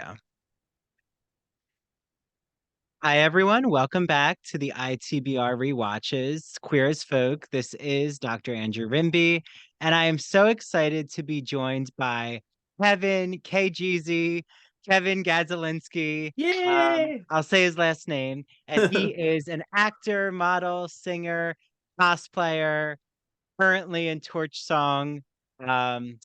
go. Hi, everyone. Welcome back to the ITBR Rewatches Queer as Folk. This is Dr. Andrew Rimby, and I am so excited to be joined by Kevin KGZ, Kevin Gadzalinski. Yay! I'll say his last name, and he is an actor, model, singer, cosplayer, currently in Torch Song. Um,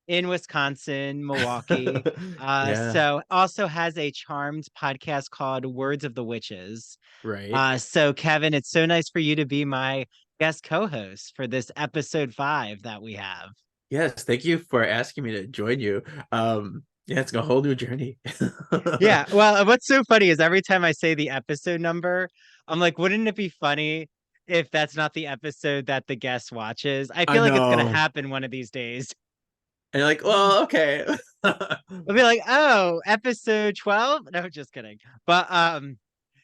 in Wisconsin, Milwaukee. Yeah, So also has a charmed podcast called Words of the Witches. right. So Kevin, it's so nice for you to be my guest co-host for this episode 5 that we have. Yes, thank you for asking me to join you. Yeah, it's a whole new journey. Yeah, well, what's so funny is every time I say the episode number, I'm like, wouldn't it be funny if that's not the episode that the guest watches? I I feel like it's gonna know. happen one of these days. And you're like, well, okay. I'll be like, oh, episode 12? No, just kidding. But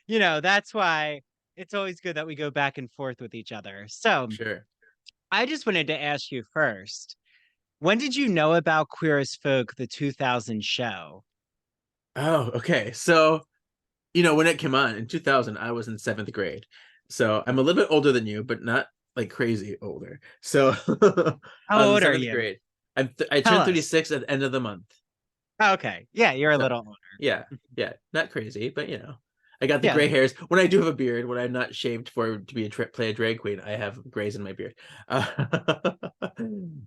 that's why it's always good that we go back and forth with each other. So Sure. I just wanted to ask you first, when did you know about Queer as Folk, the 2000 show? Oh, okay. So, when it came on in 2000, I was in seventh grade. So I'm a little bit older than you, but not like crazy older. So How I was in old are seventh you? grade. I Tell turned us. 36 at the end of the month. Okay. Yeah, you're a So little older. yeah, yeah, not crazy, but I got the Yeah. gray hairs. When I do have a beard, when I'm not shaved for to be play a drag queen, I have grays in my beard.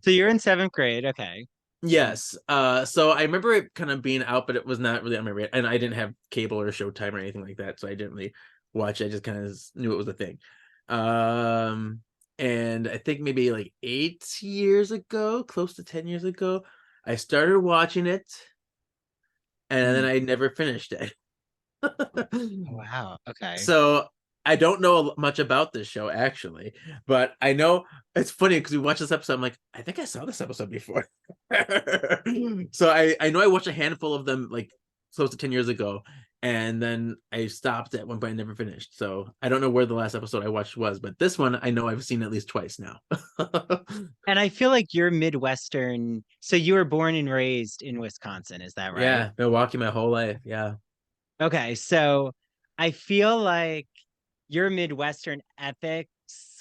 So you're in 7th grade. Okay. Yes. So I remember it kind of being out, but it was not really on my radar, and I didn't have cable or Showtime or anything like that, so I didn't really watch it. I just kind of knew it was a thing. Um, and I think maybe like 8 years ago, close to 10 years ago, I started watching it, and then Mm. I never finished it. Oh, wow. Okay. So I don't know much about this show actually, but I know it's funny because we watched this episode. I'm like, I think I saw this episode before. So I know I watched a handful of them like close to 10 years ago, and then I stopped at one point and never finished. So I don't know where the last episode I watched was, but this one I know I've seen at least twice now. And I feel like you're Midwestern. So you were born and raised in Wisconsin, is that right? Yeah, Milwaukee my whole life. Yeah. Okay, so I feel like your Midwestern ethics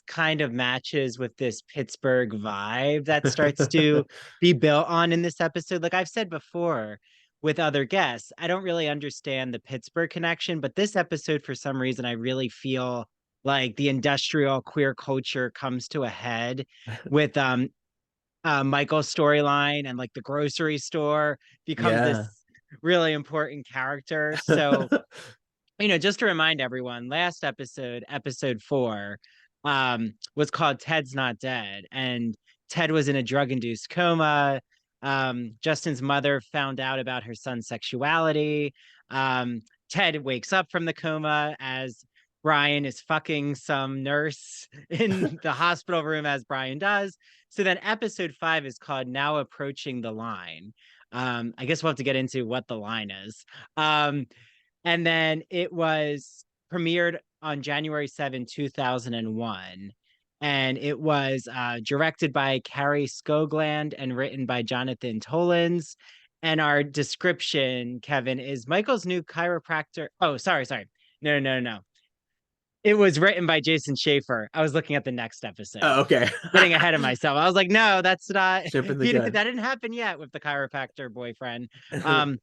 kind of matches with this Pittsburgh vibe that starts to be built on in this episode. Like I've said before with other guests, I don't really understand the Pittsburgh connection, but this episode, for some reason, I really feel like the industrial queer culture comes to a head with Michael's storyline, and like the grocery store becomes Yeah. this really important character. So just to remind everyone, last episode, episode 4, was called Ted's Not Dead. And Ted was in a drug-induced coma. Justin's mother found out about her son's sexuality. Ted wakes up from the coma as Brian is fucking some nurse in the hospital room, as Brian does. So then episode 5 is called Now Approaching the Line. I guess we'll have to get into what the line is. And then it was premiered on January 7, 2001. And it was directed by Carrie Skogland and written by Jonathan Tollins. And our description, Kevin, is Michael's new chiropractor. Oh, sorry. No. It was written by Jason Schaefer. I was looking at the next episode, Oh, okay. getting ahead of myself. I was like, no, that's not, Jumping the that gun. didn't happen yet with the chiropractor boyfriend. Um,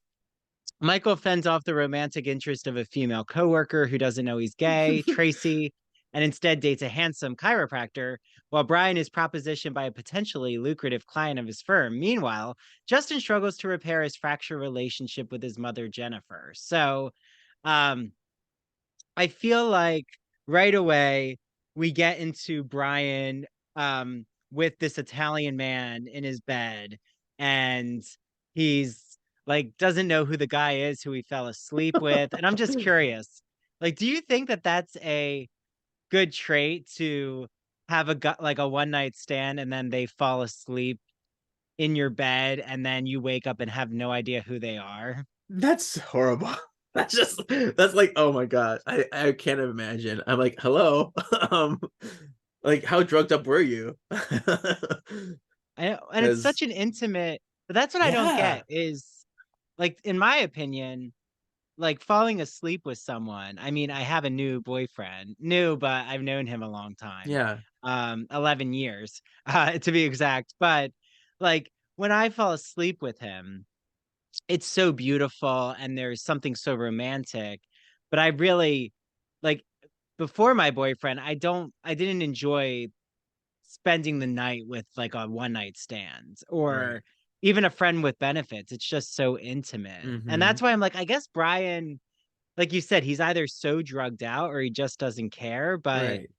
Michael fends off the romantic interest of a female coworker who doesn't know he's gay, Tracy, and instead dates a handsome chiropractor, while Brian is propositioned by a potentially lucrative client of his firm. Meanwhile, Justin struggles to repair his fractured relationship with his mother, Jennifer. So, um, I feel like right away we get into Brian with this Italian man in his bed, and he's like doesn't know who the guy is who he fell asleep with. And I'm just curious, like, do you think that that's a good trait to have like a one night stand and then they fall asleep in your bed and then you wake up and have no idea who they are? That's horrible. That's like, oh my god. I can't imagine. I'm like, hello. um like how drugged up were you? And it's Because such an intimate, but that's what I don't yeah. get is like in my opinion, like falling asleep with someone. I mean, I have a new boyfriend, new, but I've known him a long time, Yeah. 11 years, to be exact. But like when I fall asleep with him, it's so beautiful and there's something so romantic. But I really like before my boyfriend, I didn't enjoy spending the night with like a one night stand Right. or even a friend with benefits. It's just so intimate. And Mm-hmm. that's why I'm like, I guess Brian, like you said, he's either so drugged out or he just doesn't care. But Right.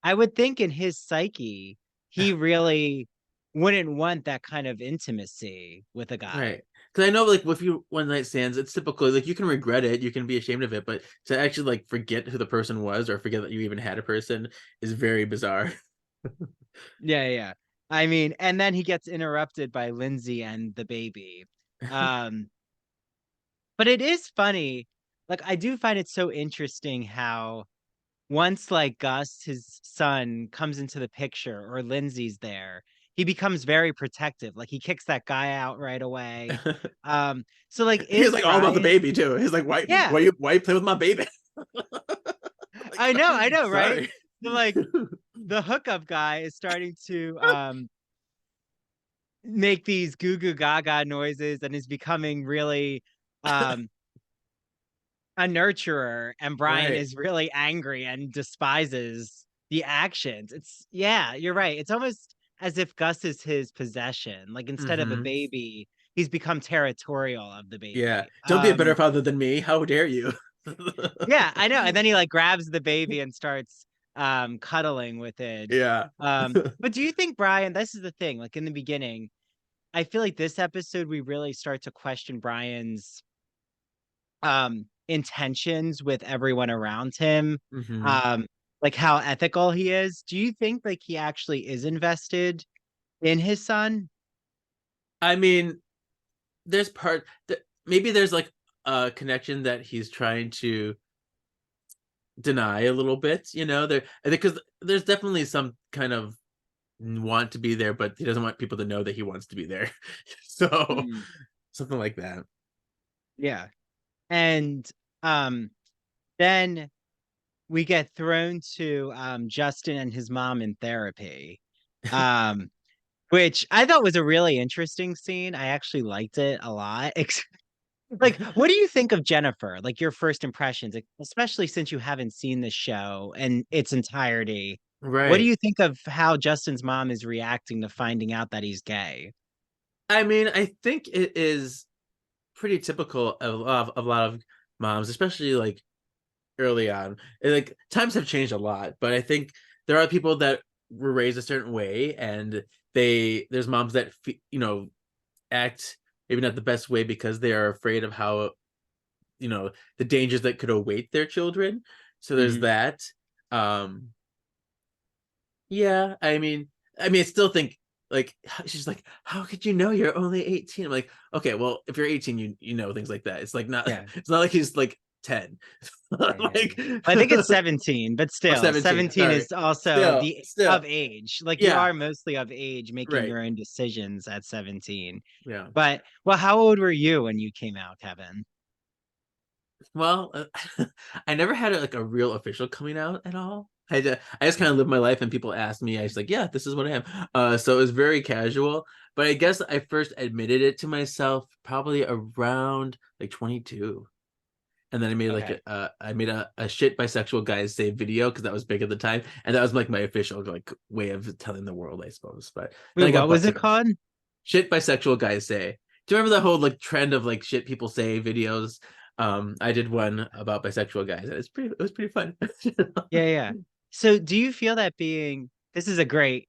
I would think in his psyche, he really wouldn't want that kind of intimacy with a guy. Right. Because I know, like, with you one night stands, it's typically like you can regret it, you can be ashamed of it, but to actually like forget who the person was or forget that you even had a person is very bizarre. Yeah, yeah. I mean, and then he gets interrupted by Lindsay and the baby. Um, but it is funny. Like, I do find it so interesting how once like Gus, his son, comes into the picture or Lindsay's there, he becomes very protective. Like he kicks that guy out right away. So like He's is like all about the Brian, baby too. He's like, yeah, why you play with my baby? Like, I know, right? sorry. So like the hookup guy is starting to make these goo goo gaga noises and is becoming really um a nurturer, and Brian Right. is really angry and despises the actions. It's yeah, you're right. It's almost as if Gus is his possession. Like instead of a Mm-hmm. baby, he's become territorial of the Yeah. baby. Don't be a better father than me. How dare you? Yeah, I know. And then he like grabs the baby and starts cuddling with it. Yeah. But do you think Brian, this is the thing, like in the beginning, I feel like this episode we really start to question Brian's intentions with everyone around him, Hmm. um like how ethical he is. Do you think like he actually is invested in his son? I mean, there's maybe there's like a connection that he's trying to deny a little bit, you know, there because there's definitely some kind of want to be there, but he doesn't want people to know that he wants to be there. So Mm, something like that. yeah. And um then we get thrown to Justin and his mom in therapy. Um which I thought was a really interesting scene. I actually liked it a lot. Like, what do you think of Jennifer? Like your first impressions, like, especially since you haven't seen the show in its entirety. What do Right. you think of how Justin's mom is reacting to finding out that he's gay? I mean, I think it is pretty typical of a lot of moms, especially like early on. Like times have changed a lot, but I think there are people that were raised a certain way, and there's moms that act maybe not the best way because they are afraid of how the dangers that could await their children. So there's Hmm. that. Um, yeah, I still think like she's like, how could you know you're only 18? I'm like, okay, well, if you're 18, you know things like that. It's like not Yeah. it's not like he's like 10. Yeah, yeah, Like yeah. I think it's 17, but or still, 17. 17 Sorry. is also Still, the still. of age. Like you Yeah, are mostly of age, making right. your own decisions at 17. Yeah. But well, how old were you when you came out, Kevin? Well, I never had like a real official coming out at all. I just kind of live my life and people ask me, I was like, yeah, this is what I am. So it was very casual, but I guess I first admitted it to myself probably around like 22. And then I made like Okay. I made a shit bisexual guys say video because that was big at the time. And that was like my official like way of telling the world, I suppose. But Wait, then I what got was it busted. called? Shit bisexual guys say. Do you remember the whole like trend of like shit people say videos? I did one about bisexual guys, and it was pretty fun. Yeah, yeah. So do you feel that being this is a great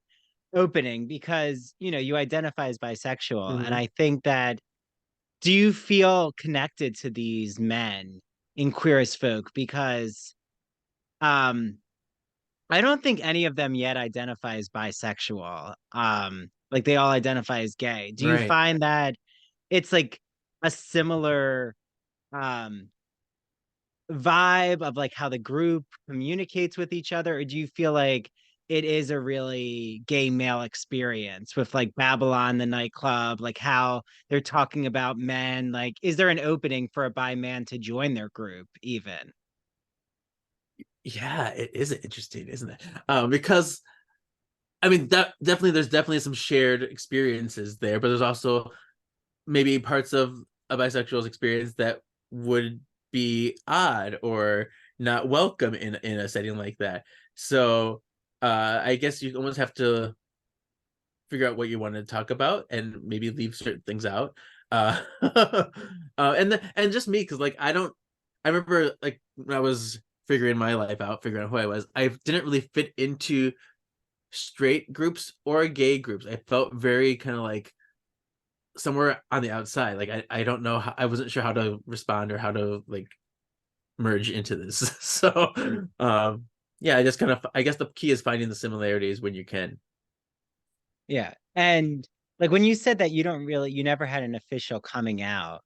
opening because, you identify as bisexual, and Hmm. I think that do you feel connected to these men in Queer as Folk because um I don't think any of them yet identify as bisexual. Like they all identify as gay. Do you Right. find that it's like a similar um vibe of like how the group communicates with each other, or do you feel like it is a really gay male experience with like Babylon, the nightclub, like how they're talking about men. Like, is there an opening for a bi man to join their group even? Yeah, it is interesting, isn't it? Because I mean, that definitely there's definitely some shared experiences there, but there's also maybe parts of a bisexual's experience that would be odd or not welcome in a setting like that. So I guess you almost have to figure out what you want to talk about and maybe leave certain things out. And just me, because like I remember like when I was figuring my life out, figuring out who I was, I didn't really fit into straight groups or gay groups. I felt very kind of like somewhere on the outside. Like I don't know how, I wasn't sure how to respond or how to like merge into this. So yeah, I just kind of, I guess the key is finding the similarities when you can. Yeah. And like when you said that you never had an official coming out,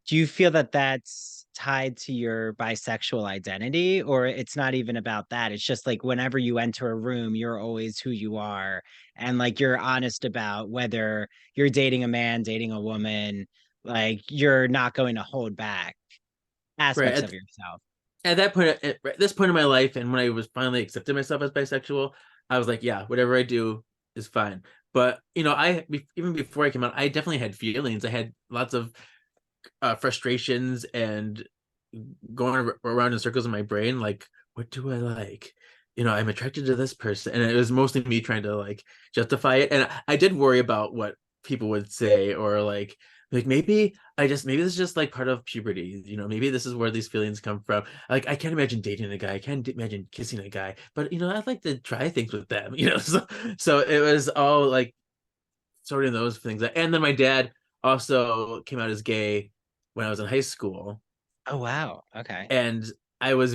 do you feel that that's tied to your bisexual identity, or it's not even about that? It's just like whenever you enter a room, you're always who you are. And like you're honest about whether you're dating a man, dating a woman, like you're not going to hold back Right. aspects of yourself. At that point, at this point in my life, and when I was finally accepting myself as bisexual, I was like, yeah, whatever I do is fine. But even before I came out, I definitely had feelings. I had lots of frustrations and going around in circles in my brain, like, what do I like? I'm attracted to this person, and it was mostly me trying to like justify it. And I did worry about what people would say, or like maybe this is just like part of puberty. Maybe this is where these feelings come from. Like I can't imagine dating a guy. I can't imagine kissing a guy, but I'd like to try things with them. So it was all like sorting those things. And then my dad also came out as gay when I was in high school, Oh, wow. Okay. and I was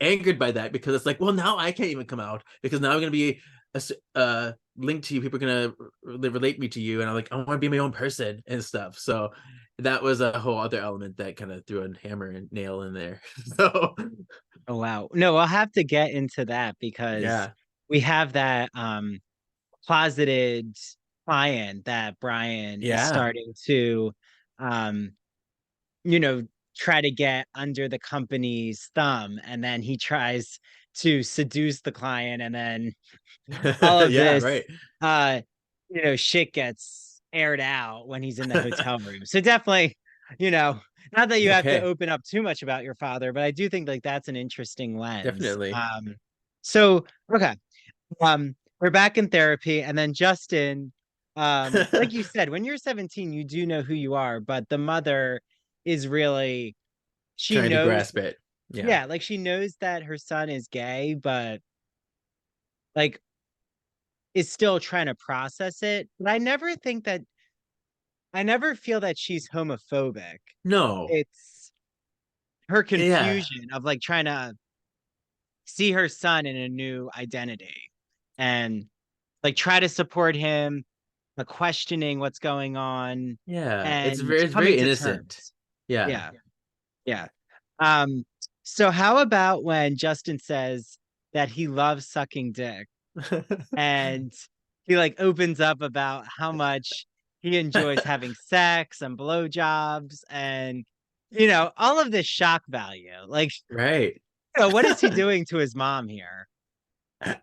angered by that because it's like, well, now I can't even come out because now I'm gonna be linked to you. People are gonna relate me to you, and I'm like, I want to be my own person and stuff. So that was a whole other element that kind of threw a hammer and nail in there. So Oh, wow. No, I'll have to get into that because yeah, we have that closeted client that Brian is yeah, starting to um you know try to get under the company's thumb, and then he tries to seduce the client, and then all of yeah, this right, uh shit gets aired out when he's in the hotel room. So definitely, you know not that you have to okay, open up too much about your father, but I do think like that's an interesting lens. definitely. So okay. We're back in therapy, and then Justin, like you said, when you're 17, you do know who you are, but the mother is really, she Trying to knows, grasp it. Yeah, yeah, like she knows that her son is gay, but like is still trying to process it. But I never feel that she's homophobic. no, It's her yeah, confusion of like trying to see her son in a new identity and like try to support him, questioning what's going on, yeah, and it's coming very to innocent. terms. Yeah. Yeah, yeah. Um, so how about when Justin says that he loves sucking dick, and he like opens up about how much he enjoys having sex and blowjobs and all of this shock value. Like, Right. what is he doing to his mom here?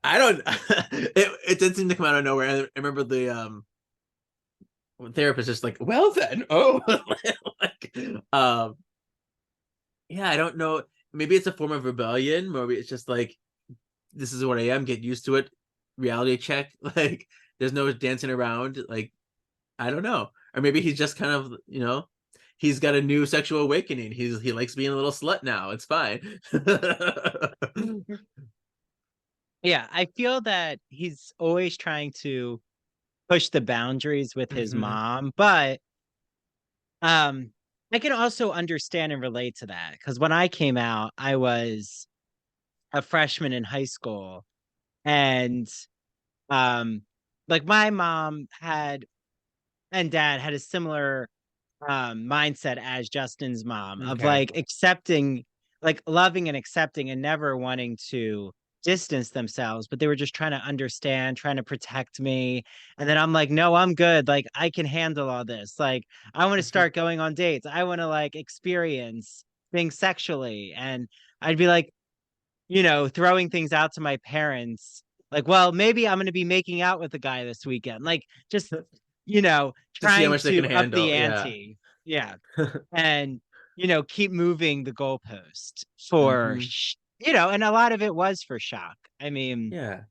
I don't it did seem to come out of nowhere. I remember the therapist just like, well then, oh like yeah, I don't know. Maybe it's a form of rebellion, maybe it's just like this is what I am, get used to it. Reality check. Like there's no dancing around. Like, I don't know. Or maybe he's just kind of, he's got a new sexual awakening. He likes being a little slut now. It's fine. Yeah, I feel that he's always trying to push the boundaries with his Hmm. mom, but um I can also understand and relate to that because when I came out, I was a freshman in high school, and um like my mom had and dad had a similar mindset as Justin's mom of Okay. like accepting, like loving and accepting and never wanting to distance themselves, but they were just trying to understand, trying to protect me. And then I'm like, no, I'm good. Like, I can handle all this. Like, I want to start going on dates. I want to like experience things sexually. And I'd be like, throwing things out to my parents, like, well, maybe I'm going to be making out with a guy this weekend. Like, just, To see how trying much they can to up the handle. Yeah. ante. Yeah. And, keep moving the goalpost for, Hmm. and a lot of it was for shock. I mean, Yeah.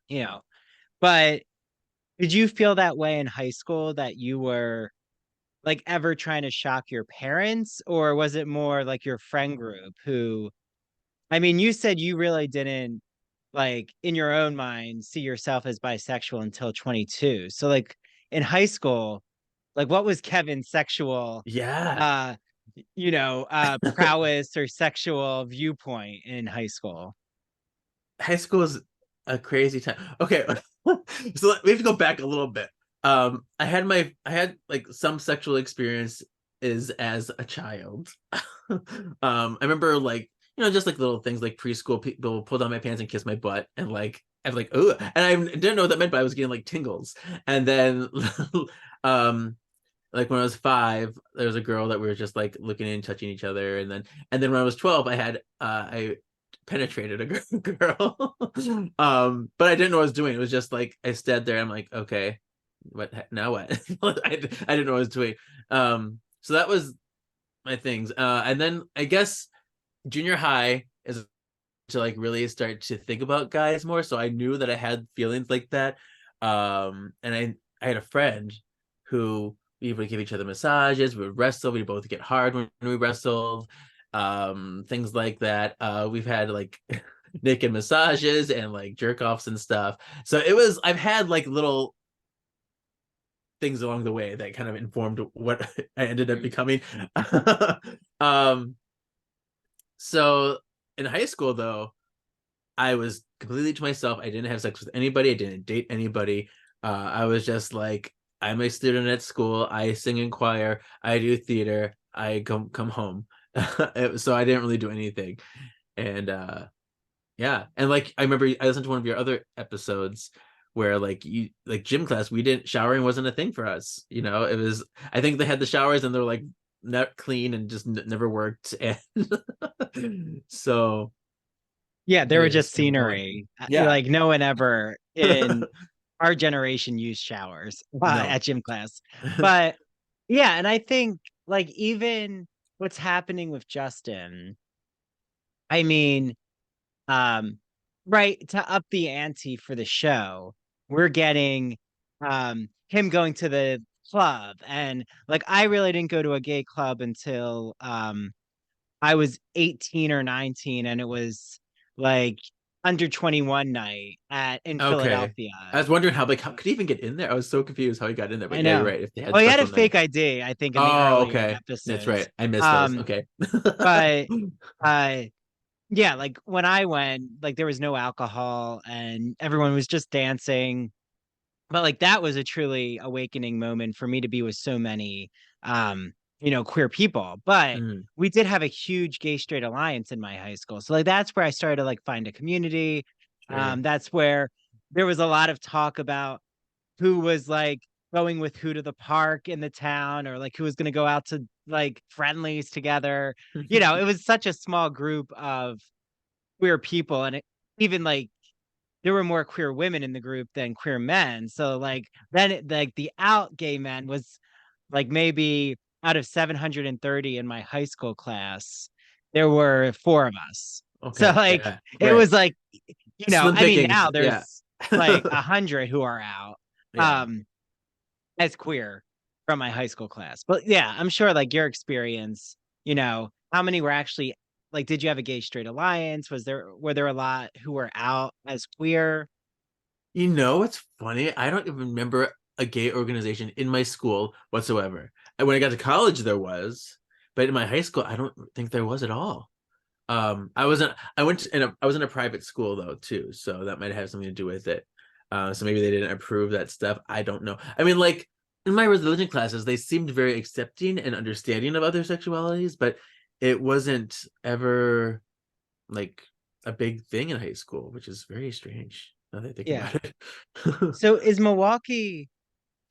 you know, but did you feel that way in high school that you were like ever trying to shock your parents, or was it more like your friend group who, I mean, you said you really didn't like in your own mind see yourself as bisexual until 22. So like in high school, like what was Kevin's sexual Yeah. uh prowess or sexual viewpoint in high school? High school is a crazy time. Okay. So we have to go back a little bit. I had like some sexual experience is as a child. I remember like, just like little things like preschool people pull down my pants and kiss my butt, and like I was like, oh, and I didn't know what that meant, but I was getting like tingles. And then um like when I was 5, there was a girl that we were just like looking and touching each other, and then when I was 12, I penetrated a girl. But I didn't know what I was doing. It was just like I stood there. I'm like, okay, what now? What? I didn't know what I was doing. So that was my things. And then I guess junior high is to like really start to think about guys more. So I knew that I had feelings like that. And I had a friend who we would give each other massages, we would wrestle, we both get hard when we wrestled, things like that. We've had like naked massages and like jerk offs and stuff. So I've had like little things along the way that kind of informed what I ended up becoming. um, so in high school though, I was completely to myself. I didn't have sex with anybody. I didn't date anybody. I was just like, I'm a student at school. I sing in choir. I do theater. I come home. So I didn't really do anything. And yeah, and like I remember I listened to one of your other episodes where like you like gym class, we didn't showering wasn't a thing for us. It was, I think they had the showers and they're like not clean and just never worked. And so Yeah, they it were was just just kept going. scenery. Yeah. Like no one ever in our generation used showers No. at gym class. But yeah, and I think like even what's happening with Justin, I mean, um, right, to up the ante for the show, we're getting him going to the club. And like I really didn't go to a gay club until I was 18 or 19, and it was like under 21 night at in Okay. Philadelphia. I was wondering how could he even get in there? I was so confused how he got in there. I But yeah, you're know. right. If they had Well, he had a special fake nights. ID, I think, in the Oh, earlier okay. That's episodes. right. I missed those. Um, Okay. but uh yeah, like when I went, like there was no alcohol and everyone was just dancing. But like that was a truly awakening moment for me to be with so many queer people. But Mm, we did have a huge gay straight alliance in my high school. So like that's where I started to like find a community. sure. That's where there was a lot of talk about who was like going with who to the park in the town, or like who was going to go out to like friendlies together. It was such a small group of queer people, and even like there were more queer women in the group than queer men. So like then like the out gay men was like maybe out of 730 in my high school class, there were 4 of us. So Okay. like Yeah. it Right. was like, Slim I mean pickings. now Yeah. there's like 100 who are out Yeah. um as queer from my high school class. But yeah, I'm sure like your experience, how many were actually like did you have a gay straight alliance? Were there a lot who were out as queer? What's funny? I don't even remember a gay organization in my school whatsoever. And when I got to college, there was, but in my high school, I don't think there was at all. I was in a private school though too, so that might have something to do with it. So maybe they didn't approve that stuff. I don't know. I mean, like in my religion classes, they seemed very accepting and understanding of other sexualities, but it wasn't ever like a big thing in high school, which is very strange now that I think Yeah. about it. So is Milwaukee,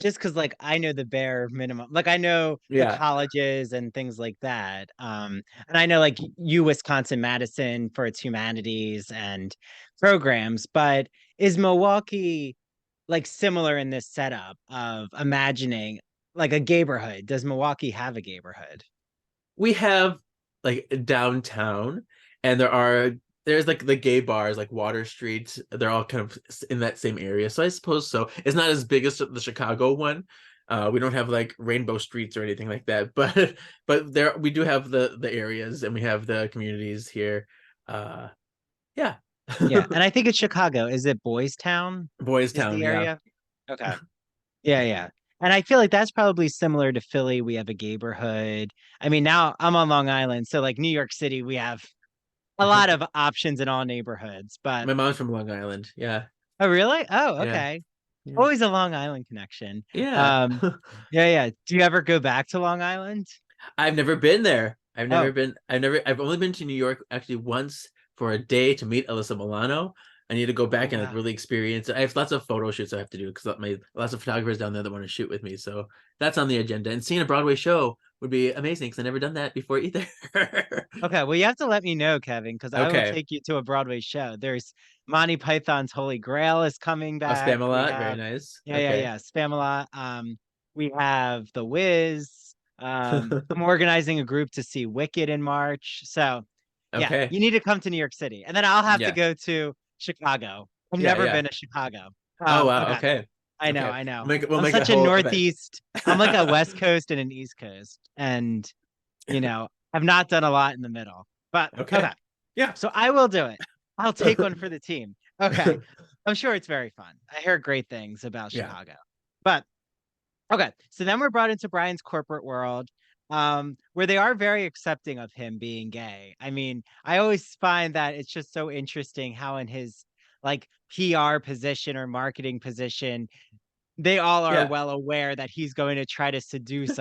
just because like I know the bare minimum, like I know the Yeah, colleges and things like that. And I know like U Wisconsin Madison for its humanities and programs, but is Milwaukee like similar in this setup of imagining like a neighborhood? Does Milwaukee have a neighborhood? we have like downtown, and there's like the gay bars like Water Street. They're all kind of in that same area, so I suppose so. It's not as big as the Chicago one. We don't have like rainbow streets or anything like that, but there we do have the areas, and we have the communities here. Uh, yeah. Yeah. And I think it's Chicago. Is it Boys Town? Boys Is Town, the yeah. area? Okay. Yeah, yeah. And I feel like that's probably similar to Philly. We have a neighborhood. I mean, now I'm on Long Island, so like New York City, we have a lot of options in all neighborhoods. But My mom's from Long Island. Yeah, oh, really? Oh, yeah, okay. yeah, Always a Long Island connection. yeah. Um, yeah, yeah. Do you ever go back to Long Island? I've never been there. Oh, I've only been to New York actually once for a day to meet Alyssa Milano. I need to go oh back and like wow. really experience it. I have lots of photo shoots I have to do because my lots of photographers down there that want to shoot with me. So that's on the agenda. And seeing a Broadway show would be amazing because I've never done that before either. Okay, well, you have to let me know, Kevin, because I will Okay. take you to a Broadway show. There's Monty Python's Holy Grail is coming I'll back. spam a We lot. Very have, nice. yeah, yeah, Okay. yeah, Spamalot. We have The Wiz. I'm organizing a group to see Wicked in March. So, yeah, Okay. you need to come to New York City, and then I'll have to Yeah. go to Chicago. I've Yeah. never Yeah. been to Chicago. Oh wow. Okay, Okay. I know, Okay. I know. We'll I'm make a such a whole event. Northeast. I'm like a West Coast and an East Coast, and I've not done a lot in the middle. But Okay. okay. Yeah. So I will do it. I'll take one for the team. Okay. I'm sure it's very fun. I hear great things about Yeah. Chicago. But okay. So then we're brought into Brian's corporate world, where they are very accepting of him being gay. I mean, I always find that it's just so interesting how in his like PR position or marketing position, they all are Yeah. well aware that he's going to try to seduce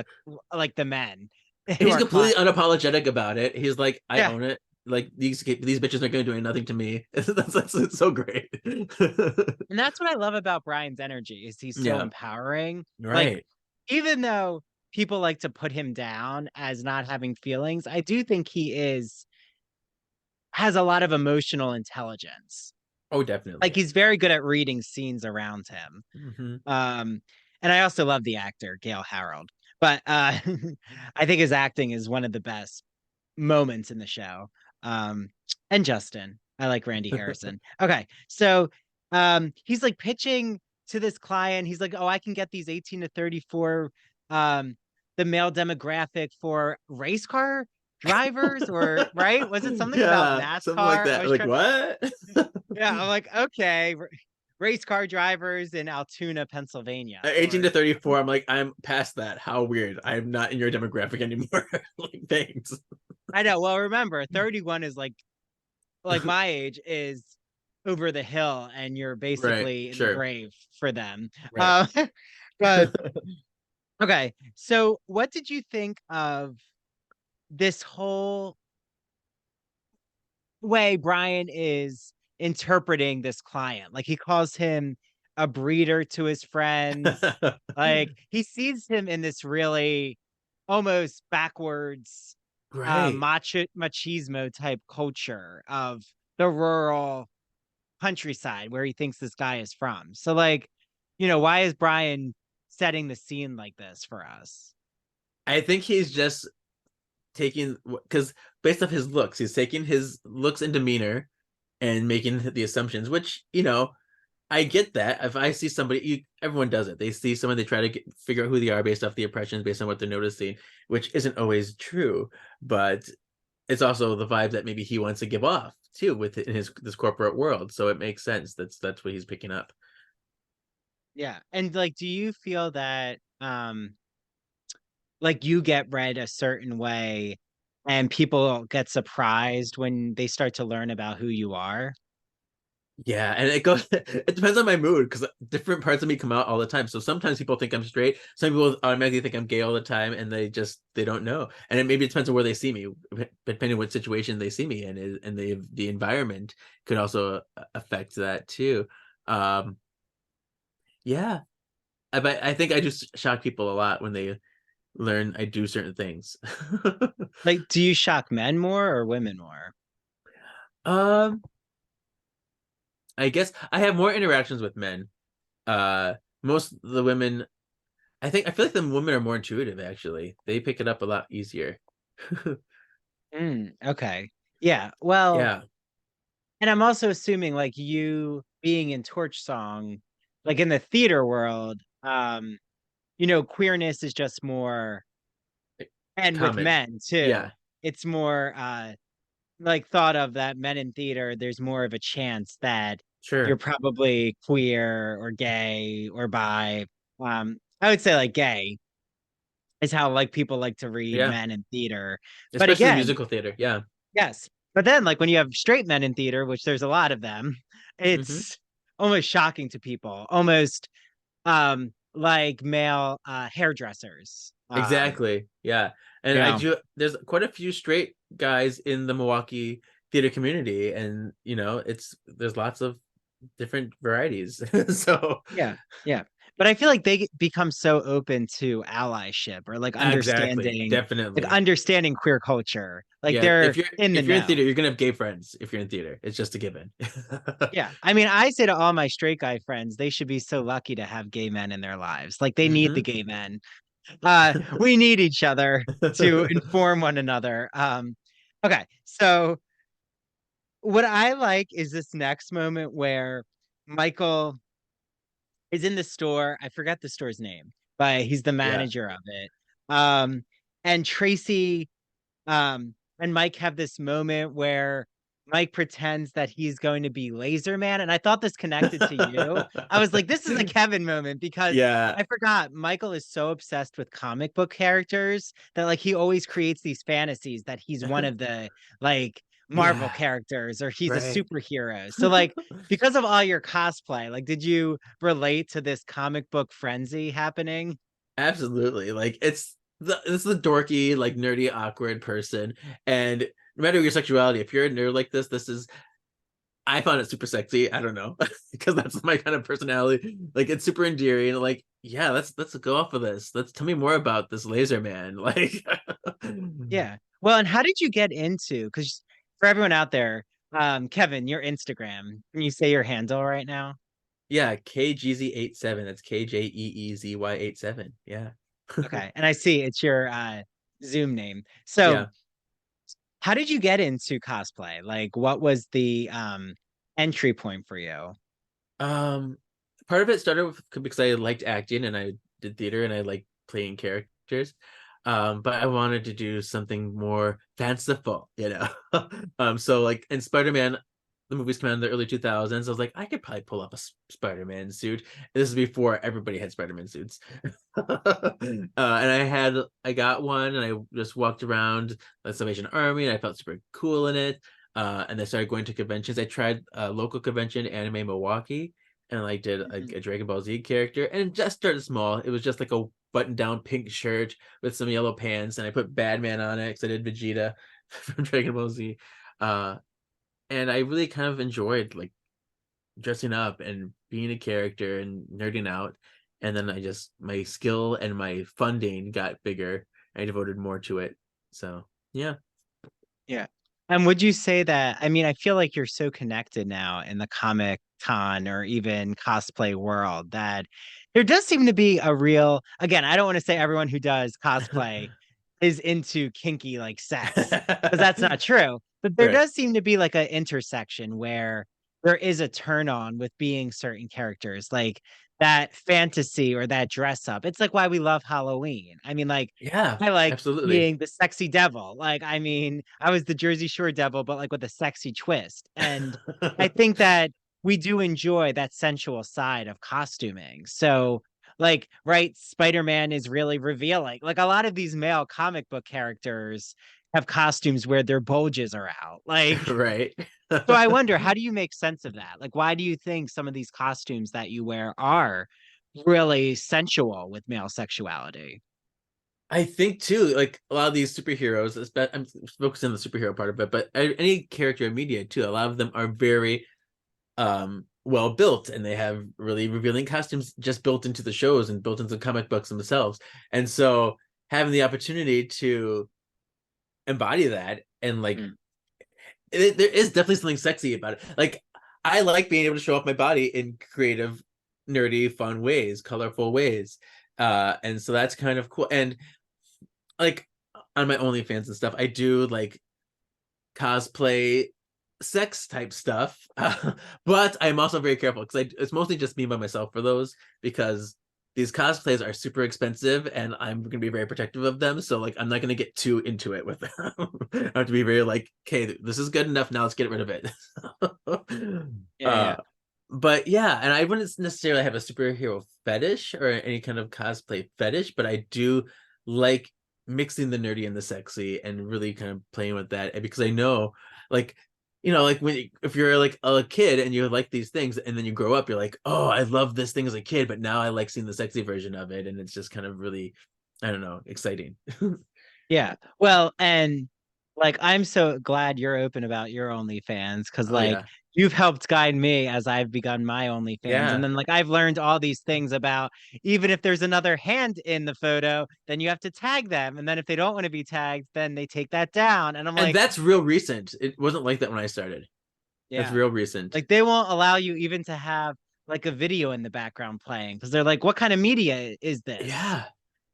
like the men who He's are completely clients. unapologetic about it. He's like, I Yeah. own it. Like these bitches are gonna do nothing to me. That's so great. And that's what I love about Brian's energy is he's so Yeah. empowering. Like, Right. even though people like to put him down as not having feelings, I do think he is has a lot of emotional intelligence. Oh, Like definitely. he's very good at reading scenes around him. Hmm. Um, and I also love the actor, Gail Harold. But I think his acting is one of the best moments in the show. Um, and Justin. I like Randy Harrison. Okay. So he's like pitching to this client. He's like, "Oh, I can get these 18 to 34 um the male demographic for race car drivers or right? Was it something about Yeah, something like NASCAR? I that. was Like trying what? yeah, I'm like, okay, race car drivers in Altoona, Pennsylvania, At 18 or to 34, I'm like, I'm past that. How weird. I'm not in your demographic anymore. Like, thanks. I know. Well, remember, 31 is like my age is over the hill and you're Right. basically in the Sure. grave for them. Right. But okay, so what did you think of this whole way Brian is interpreting this client? Like he calls him a breeder to his friends. Like he sees him in this really almost backwards Right. machismo type culture of the rural countryside where he thinks this guy is from. So like, why is Brian setting the scene like this for us? I think he's just taking because based off his looks, he's taking his looks and demeanor and making the assumptions, which I get that. If I see somebody, everyone does it. They see someone, they try to figure out who they are based off the impressions, based on what they're noticing, which isn't always true. But it's also the vibe that maybe he wants to give off too within his this corporate world. So it makes sense. That's what he's picking up. Yeah. And like, do you feel that like you get read a certain way and people get surprised when they start to learn about who you are? Yeah, and it goes. It depends on my mood because different parts of me come out all the time. So sometimes people think I'm straight. Some people automatically think I'm gay all the time, and they don't know. And it depends on where they see me, depending on what situation they see me in, and the environment could also affect that too. Um, yeah, but I think I just shock people a lot when they learn I do certain things. Like, do you shock men more or women more? um, I guess I have more interactions with men. Most of the women I feel like the women are more intuitive actually. They pick it up a lot easier. Okay. Yeah. Well, Yeah, and I'm also assuming like you being in Torch Song, like in the theater world, queerness is just more, and with common. men too, Yeah, it's more like thought of that men in theater, there's more of a chance that you're sure. probably queer or gay or bi. I would say like gay is how like people like to read Yeah, men in theater. But especially again, musical theater. Yeah. yes. But then like when you have straight men in theater, which there's a lot of them, Hmm. it's almost shocking to people, almost like male hairdressers. Exactly. Yeah. And I Yeah. do there's quite a few straight guys in the Milwaukee theater community and it's there's lots of different varieties. So Yeah, yeah. But I feel like they become so open to allyship or exactly. like Definitely. understanding queer culture. Like Yeah, they're in the if you're in know. theater, you're gonna have gay friends if you're in theater. It's just a given. Yeah. I mean, I say to all my straight guy friends, they should be so lucky to have gay men in their lives. Like they need the Hmm. gay men. We need each other to inform one another. Okay. So what I like is this next moment where Michael is in the store. I forgot the store's name, but he's the Yeah. manager of it. Um, and Tracy and Mike have this moment where Mike pretends that he's going to be Laser Man. And I thought this connected to you. I was like, this is a Kevin moment because Yeah. I forgot Michael is so obsessed with comic book characters that like he always creates these fantasies that he's one of the like Marvel Yeah. characters or he's a Right. superhero. So like because of all your cosplay, like did you relate to this comic book frenzy happening? Absolutely. Like it's the dorky, like nerdy, awkward person. And no matter your sexuality, if you're a nerd like this is I found it super sexy. I don't know. Because that's my kind of personality. Like it's super endearing. Like, yeah, let's go off of this. Let's tell me more about this laser man. Like Yeah. Well, and how did you get into, because for everyone out there, Kevin, your Instagram, can you say your handle right now? yeah, KGZ87. That's KJEEZY87. Yeah. Okay. And I see it's your Zoom name. So Yeah. how did you get into cosplay? Like what was the entry point for you? Um, Part of it started with because I liked acting and I did theater and I liked playing characters. But I wanted to do something more fanciful. So like in Spider-Man, the movies came out in the early 2000s. I was like, I could probably pull up a Spider-Man suit. And this is before everybody had Spider-Man suits. And I got one and I just walked around the Salvation Army and I felt super cool in it. And I started going to conventions. I tried a local convention, Anime Milwaukee, and like did Mhm. a Dragon Ball Z character, and it just started small. It was just like a button-down pink shirt with some yellow pants, and I put Badman on it because I did Vegeta from Dragon Ball Z. Uh, and I really kind of enjoyed like dressing up and being a character and nerding out. And then my skill and my funding got bigger. I devoted more to it. So yeah. Yeah. And would you say that, I mean, I feel like you're so connected now in the comic con or even cosplay world that there does seem to be a real, again, I don't want to say everyone who does cosplay is into kinky like sex, because that's not true. But there Right. does seem to be like an intersection where there is a turn on with being certain characters, like that fantasy or that dress up. It's like why we love Halloween. I mean, like, Yeah, I like absolutely. being the sexy devil. Like, I mean, I was the Jersey Shore devil, but like with a sexy twist. And I think that we do enjoy that sensual side of costuming. So, like, right, Spider-Man is really revealing. Like a lot of these male comic book characters have costumes where their bulges are out. Like, Right. so I wonder, how do you make sense of that? Like, why do you think some of these costumes that you wear are really sensual with male sexuality? I think too, like a lot of these superheroes, I'm focusing on the superhero part of it, but any character in media too, a lot of them are very well built, and they have really revealing costumes just built into the shows and built into comic books themselves. And so having the opportunity to embody that, and like Mm. there is definitely something sexy about it. Like I like being able to show off my body in creative, nerdy, fun ways, colorful ways. And so that's kind of cool. And like on my OnlyFans and stuff, I do like cosplay sex type stuff. But I'm also very careful because it's mostly just me by myself for those, because these cosplays are super expensive and I'm going to be very protective of them. So like I'm not going to get too into it with them. I have to be very like, okay, this is good enough. Now let's get rid of it. Yeah, uh, yeah. but yeah, and I wouldn't necessarily have a superhero fetish or any kind of cosplay fetish, but I do like mixing the nerdy and the sexy and really kind of playing with that, because I know, like, like if you're like a kid and you like these things and then you grow up, you're like, oh, I love this thing as a kid, but now I like seeing the sexy version of it, and it's just kind of really, I don't know, exciting. Yeah. Well, and like I'm so glad you're open about your OnlyFans, because Oh like yeah, you've helped guide me as I've begun my OnlyFans. And yeah. then like I've learned all these things about, even if there's another hand in the photo, then you have to tag them. And then if they don't want to be tagged, then they take that down. And I'm And like, that's real recent. It wasn't like that when I started. That's yeah. real recent. Like they won't allow you even to have like a video in the background playing, because they're like, what kind of media is this? Yeah,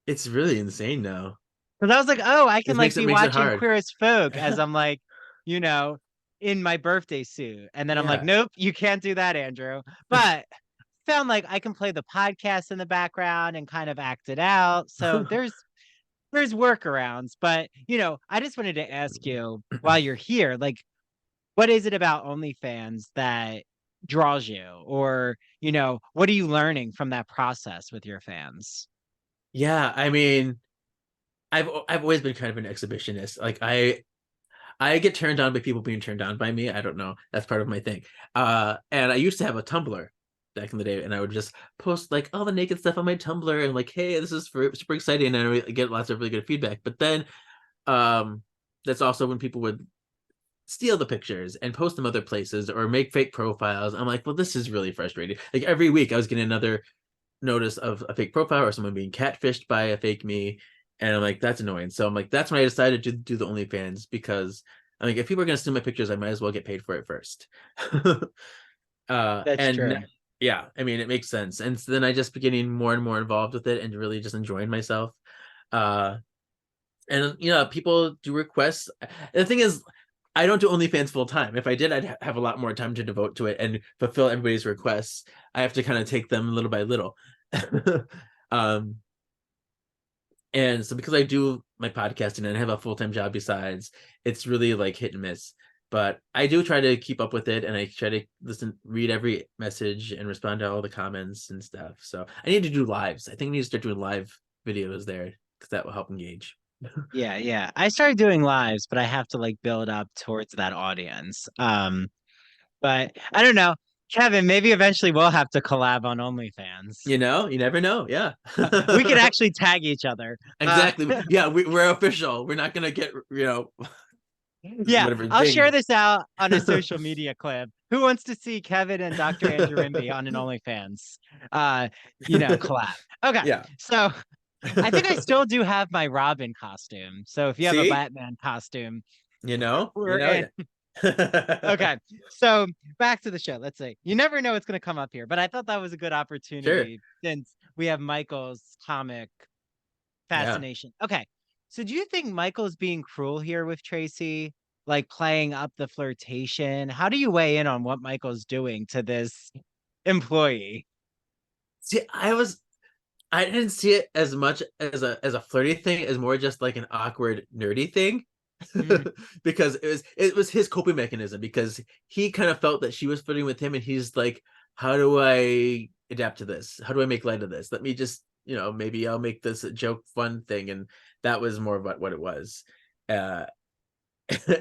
it's really insane now. Because I was like, oh, I can This like makes it be makes it watching hard. Queer as Folk as I'm like, you know, in my birthday suit. And then I'm like, Yeah. nope, you can't do that, Andrew. But found like I can play the podcast in the background and kind of act it out. So there's workarounds. But I just wanted to ask you while you're here, like, what is it about OnlyFans that draws you? Or, what are you learning from that process with your fans? Yeah, I mean, I've always been kind of an exhibitionist. Like I get turned on by people being turned on by me. I don't know. That's part of my thing. And I used to have a Tumblr back in the day, and I would just post like all the naked stuff on my Tumblr and like, hey, this is super exciting, and I would get lots of really good feedback. But then um that's also when people would steal the pictures and post them other places or make fake profiles. I'm like, well, this is really frustrating. Like every week I was getting another notice of a fake profile or someone being catfished by a fake me. And I'm like, that's annoying. So I'm like, that's when I decided to do the OnlyFans, because I'm like, if people are going to steal my pictures, I might as well get paid for it first. That's And true. yeah, I mean, it makes sense. And so then I just began getting more and more involved with it and really just enjoying myself. Uh, and people do requests. The thing is, I don't do OnlyFans full time. If I did, I'd have a lot more time to devote to it and fulfill everybody's requests. I have to kind of take them little by little. um, and so because I do my podcasting and I have a full-time job besides, it's really like hit and miss. But I do try to keep up with it, and I try to read every message and respond to all the comments and stuff. So I need to do lives. I think I need to start doing live videos there, because that will help engage. Yeah, yeah. I started doing lives, but I have to like build up towards that audience. But I don't know. Kevin, maybe eventually we'll have to collab on OnlyFans. You never know. Yeah. We could actually tag each other. Exactly. Yeah, we're official. We're not gonna get Yeah, whatever I'll share dinged. this out on a social media clip. Who wants to see Kevin and Dr. Andrew Rimby on an OnlyFans? Collab. Okay, Yeah. so I think I still do have my Robin costume. So if you have a See, Batman costume, you know, you we're know, in. yeah. Okay, so back to the show. Let's see. You never know what's going to come up here, but I thought that was a good Sure. opportunity since we have Michael's comic Yeah. fascination. Okay, so do you think Michael's being cruel here with Tracy, like playing up the flirtation? How do you weigh in on what Michael's doing to this employee? See, I didn't see it as much as a flirty thing, as more just like an awkward nerdy thing. Mm, Because it was his coping mechanism, because he kind of felt that she was flirting with him, and he's like, how do I adapt to this? How do I make light of this? Let me just, maybe I'll make this a joke fun thing. And that was more about what it was.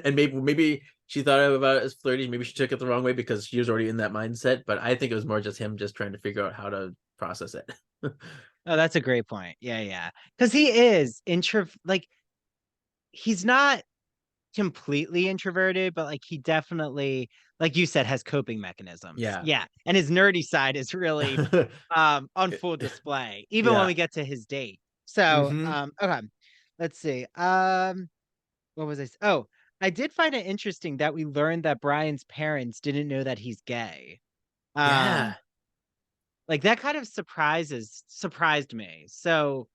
And maybe she thought about it as flirty. Maybe she took it the wrong way because she was already in that mindset. But I think it was more just him just trying to figure out how to process it. Oh, that's a great point. Yeah, yeah. Because he is like he's not completely introverted, but like he definitely, like you said, has coping mechanisms. Yeah. Yeah. And his nerdy side is really on full display, even when Yeah. we get to his date. So Hmm. okay. Let's see. What was oh, I did find it interesting that we learned that Brian's parents didn't know that he's gay. Yeah. Um, like that kind of surprised me. So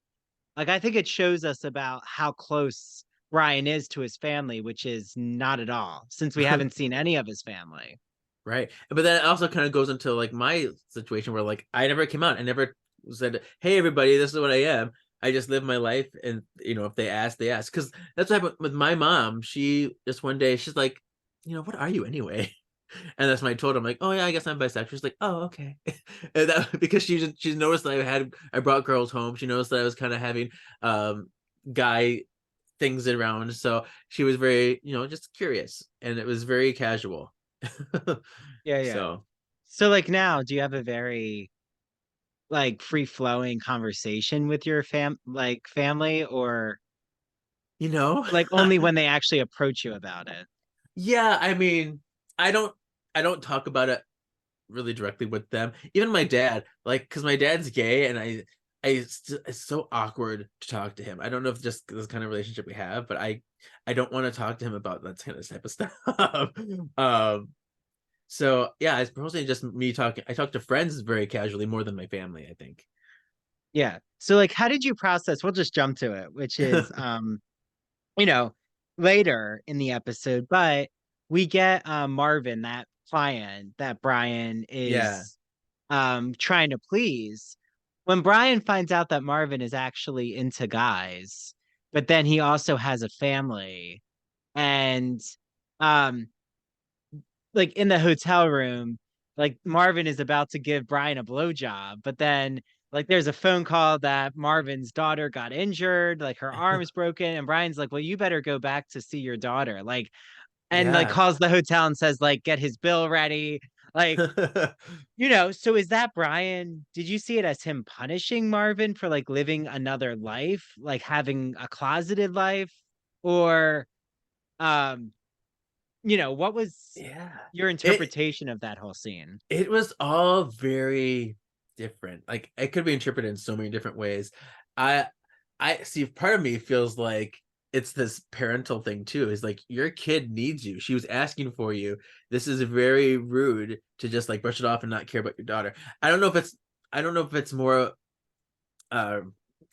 like I think it shows us about how close Brian is to his family, which is not at all, since we haven't seen any of his family. Right. But then it also kind of goes into like my situation where like I never came out. I never said, "Hey everybody, this is what I am." I just live my life, and if they ask, they ask. Because that's what happened with my mom. She just one day she's like, "What are you anyway?" And that's when I told her, I'm like, "Oh yeah, I guess I'm bisexual." She's like, "Oh, okay." And that because she's noticed that I brought girls home. She noticed that I was kind of having um guy things around. So she was very, just curious, and it was very casual. Yeah, yeah. So, So like now, do you have a very like free flowing conversation with your family, or you know, like only when they actually approach you about it? yeah, I mean, I don't I don't talk about it really directly with them. Even my dad, like, because my dad's gay, and it's so awkward to talk to him. I don't know if just this kind of relationship we have, but I don't want to talk to him about that kind of type of stuff. um, so yeah, it's mostly just me talking. I talk to friends very casually more than my family, I think. Yeah. So like how did you process, we'll just jump to it, which is you know, later in the episode, but we get Marvin, that client that Brian Yeah, is trying to please. When Brian finds out that Marvin is actually into guys, but then he also has a family, and um like in the hotel room, like Marvin is about to give Brian a blowjob, but then like there's a phone call that Marvin's daughter got injured, like her arm's broken, and Brian's like, "Well, you better go back to see your daughter." Like, and like yeah. calls the hotel and says like, "Get his bill ready." Like, so is that Brian? Did you see it as him punishing Marvin for like living another life, like having a closeted life? Or um, what was Yeah. your It interpretation of that whole scene? it was all very different. Like it could be interpreted in so many different ways. I I see part of me feels like it's this parental thing too. Is like your kid needs you. She was asking for you. This is very rude to just like brush it off and not care about your daughter. I don't know if it's more uh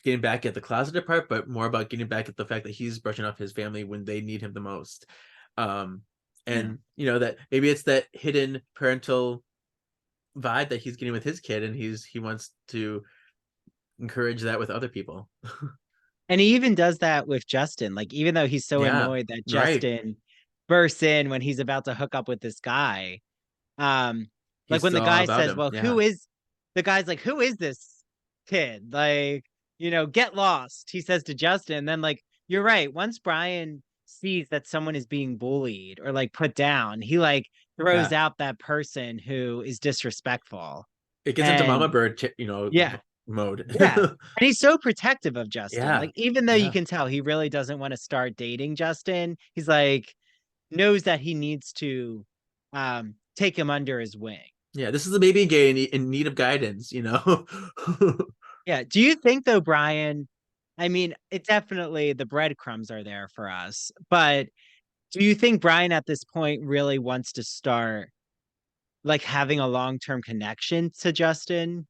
getting back at the closeted part, but more about getting back at the fact that he's brushing off his family when they need him the most. Um Hmm. and that maybe it's that hidden parental vibe that he's getting with his kid, and he wants to encourage that with other people. And he even does that with Justin. Like, even though he's so Yeah, annoyed that right. Justin bursts in when he's about to hook up with this guy, um, like He's when the still all guy about says, him. "Well, Yeah, the guy's like, who is this kid?" Like, get lost, he says to Justin. And then, like, you're right. Once Brian sees that someone is being bullied or like put down, he like throws yeah. out that person who is disrespectful. It gets into Mama And Bird, yeah, mode. yeah. And he's so protective of Justin. Yeah, Like, even though you yeah, can tell he really doesn't want to start dating Justin, he's like, knows that he needs to take him under his wing. yeah. This is a baby gay in need of guidance. Yeah. Do you think though, Brian? I mean, it definitely the breadcrumbs are there for us, but do you think Brian at this point really wants to start like having a long-term connection to Justin?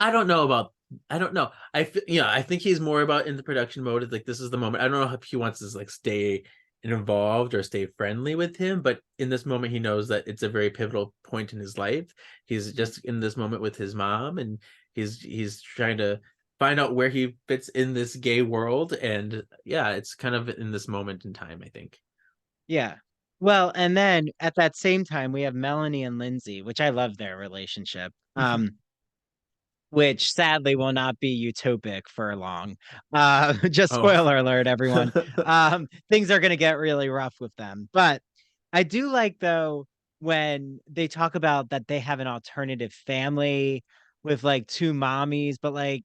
I don't know about. I don't know. I think he's more about in the production mode. It's like this is the moment. I don't know if he wants to like stay involved or stay friendly with him, but in this moment, he knows that it's a very pivotal point in his life. He's just in this moment with his mom, and he's trying to find out where he fits in this gay world. And yeah, it's kind of in this moment in time, I think. Yeah. Well, and then at that same time, we have Melanie and Lindsay, which I love their relationship. which sadly will not be utopic for long. Just Oh. spoiler alert, everyone. Things are going to get really rough with them. But I do like, though, when they talk about that they have an alternative family with like two mommies, but like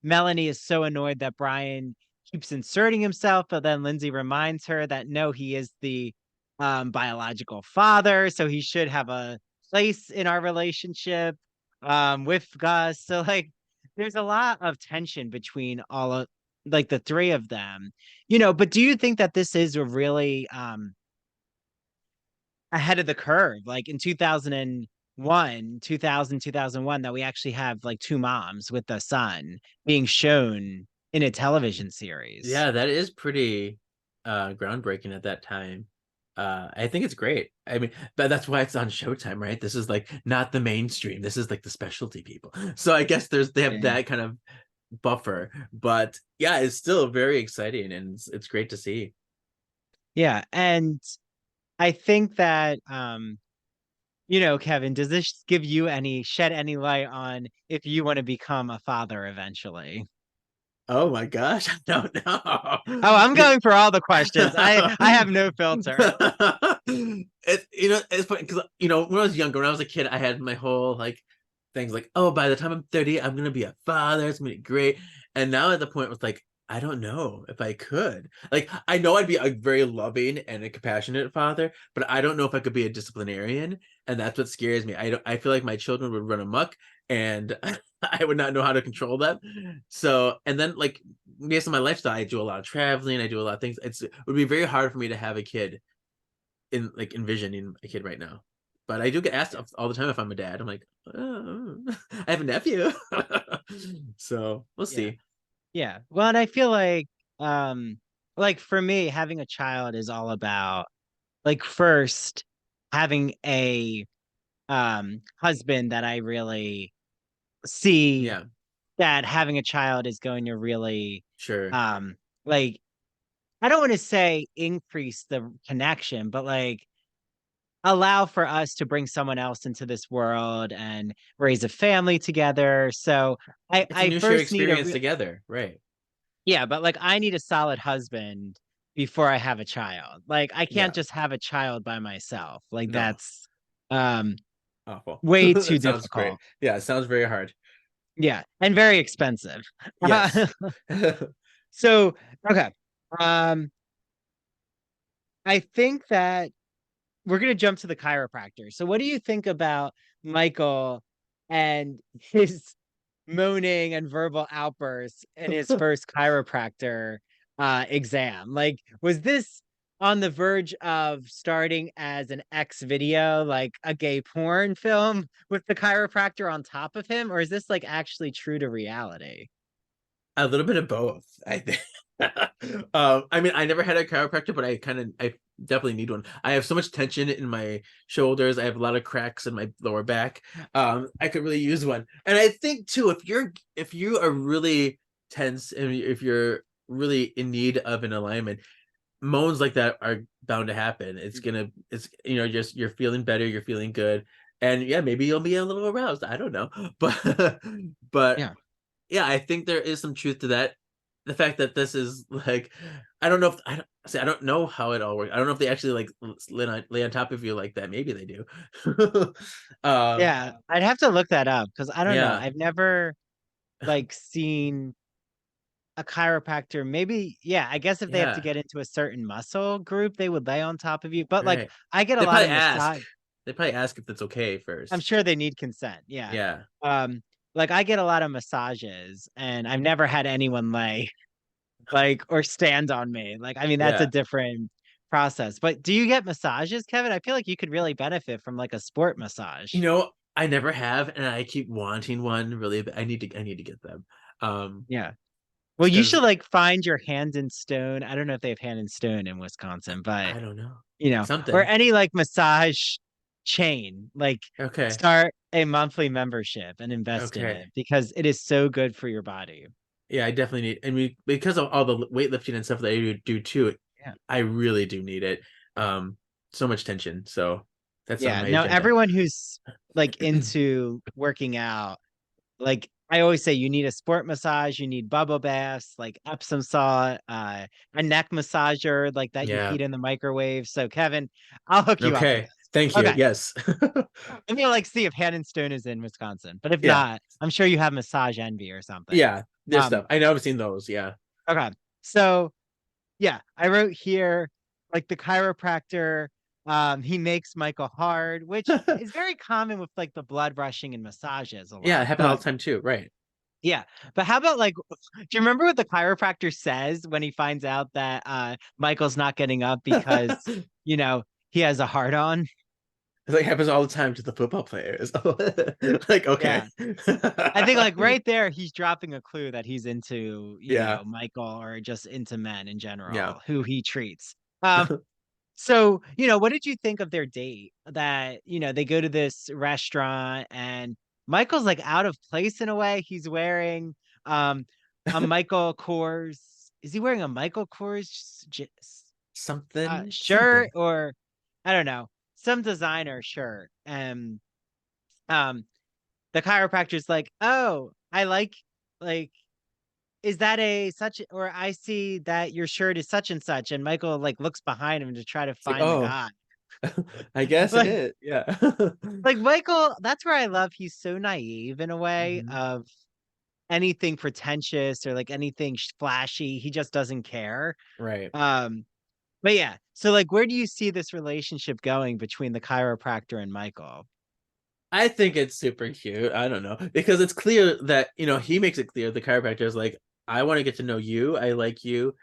Melanie is so annoyed that Brian keeps inserting himself, but then Lindsay reminds her that no, he is the biological father, so he should have a place in our relationship with Gus. So like there's a lot of tension between all of like the three of them. But do you think that this is a really ahead of the curve, like in 2001, that we actually have like two moms with a son being shown in a television series? Yeah, that is pretty groundbreaking at that time. I think it's great. I mean, but that's why it's on Showtime, right? This is like not the mainstream. This is like the specialty people. So I guess they have Yeah. that kind of buffer. But yeah, it's still very exciting and it's great to see. Yeah, and I think that Kevin, does this give you any shed any light on if you want to become a father eventually? Oh my gosh, I don't Oh, I'm know. going for all the questions. I have no filter. It's funny because when I was younger, when I was a kid, I had my whole like things like, oh, by the time I'm 30, I'm gonna be a father. It's gonna be great. And now at the point with like, I don't know if I could. Like, I know I'd be a very loving and a compassionate father, but I don't know if I could be a disciplinarian, and that's what scares me. I feel like my children would run amok, and I would not know how to control them. So, and then like based on my lifestyle, I do a lot of traveling, I do a lot of things. It would be very hard for me to have a kid in like envisioning a kid right now. But I do get asked all the time if I'm a dad. I'm like, oh, I have a nephew. So we'll Yeah. see. Yeah. Well, and I feel like for me, having a child is all about like first having a husband that I really see Yeah, that having a child is going to really sure. um like I don't want to say increase the connection, but like allow for us to bring someone else into this world and raise a family together. So I It's a I new shared first need a experience together, right? yeah, but like I need a solid husband before I have a child. Like I can't Yeah, just have a child by myself. Like no, that's um awful. way too That sounds great. difficult. Yeah, it sounds very hard. Yeah, and very expensive. Yes. So, okay. Um I think that we're going to jump to the chiropractor. So what do you think about Michael and his moaning and verbal outbursts in his first chiropractor exam? Like, was this on the verge of starting as an X video, like a gay porn film with the chiropractor on top of him? Or is this like actually true to reality? A little bit of both, I think. I mean, I never had a chiropractor, but I definitely need one. I have so much tension in my shoulders. I have a lot of cracks in my lower back. I could really use one. And I think too, if you are really tense and if you're really in need of an alignment, moans like that are bound to happen. It's just you're feeling better, you're feeling good, and yeah, maybe you'll be a little aroused. I don't know, but but Yeah. yeah, I think there is some truth to that. The fact that this is like, I don't know if I don't know how it all works. I don't know if they actually like lay on top of you like that. Maybe they do. um, Yeah. I'd have to look that up because I don't know. yeah, I've never like seen a chiropractor. Maybe, yeah, I guess if they have to yeah, get into a certain muscle group, they would lay on top of you. But like right. I get a They lot probably of ask. massage. They probably ask if that's okay I'm first. sure they need consent. Yeah. Yeah, Um, like I get a lot of massages and I've never had anyone lay like or stand on me. Like, I mean, that's a yeah. different process. But do you get massages, Kevin? I feel like you could really benefit from like a sport massage. I never have, and I keep wanting one really. I need to get them. Yeah. Well, you Because should like find your hand in stone. I don't know if they have hand in stone in Wisconsin, but I don't know or something. any like massage chain, like Okay, start a monthly membership and invest in okay. it because it is so good for your body. Yeah, I definitely need. I mean, because of all the weightlifting and stuff that I do too, Yeah. I really do need it. Um, so much tension. So that's on Yeah. my No, agenda. everyone who's like into working out like I always say, you need a sport massage, you need bubble baths, like Epsom salt, a neck massager, like that you Yeah. heat in the microwave. So Kevin, I'll hook you up with Okay. this. Thank you. Okay. Yes. I'm gonna like see if Hannon Stone is in Wisconsin, but if Yeah. not, I'm sure you have Massage Envy or something. Yeah. There's stuff. I know I've seen those. Yeah. Okay. So yeah, I wrote here like the chiropractor, he makes Michael hard, which is very common with like the blood rushing and massages a Yeah. It lot. happened all But the time too. Right. yeah, but how about like, do you remember what the chiropractor says when he finds out that Michael's not getting up because, you know, he has a hard on? It like happens all the time to the football players. Like, okay. Yeah. I think like right there, he's dropping a clue that he's into, Yeah. Michael or just into men in Yeah. general, who he treats. Um, so, what did you think of their date? That, they go to this restaurant and Michael's like out of place in a way. He's wearing um a Michael Kors. Is he wearing a Michael Kors Something. shirt, Something. or I don't know, some designer shirt? And um the chiropractor's like, "Oh, I like is that a such, or I see that your shirt is such and such," and Michael like looks behind him to try to It's like, find the oh, guy. I guess it Like is. Yeah. like Michael, that's where I love, he's so naive in a way Mhm. of anything pretentious or like anything flashy. He just doesn't care. Right. Um but yeah, so like where do you see this relationship going between the chiropractor and Michael? I think it's super cute. I don't know. Because it's clear that, he makes it clear the chiropractor is like, I want to get to know you. I like you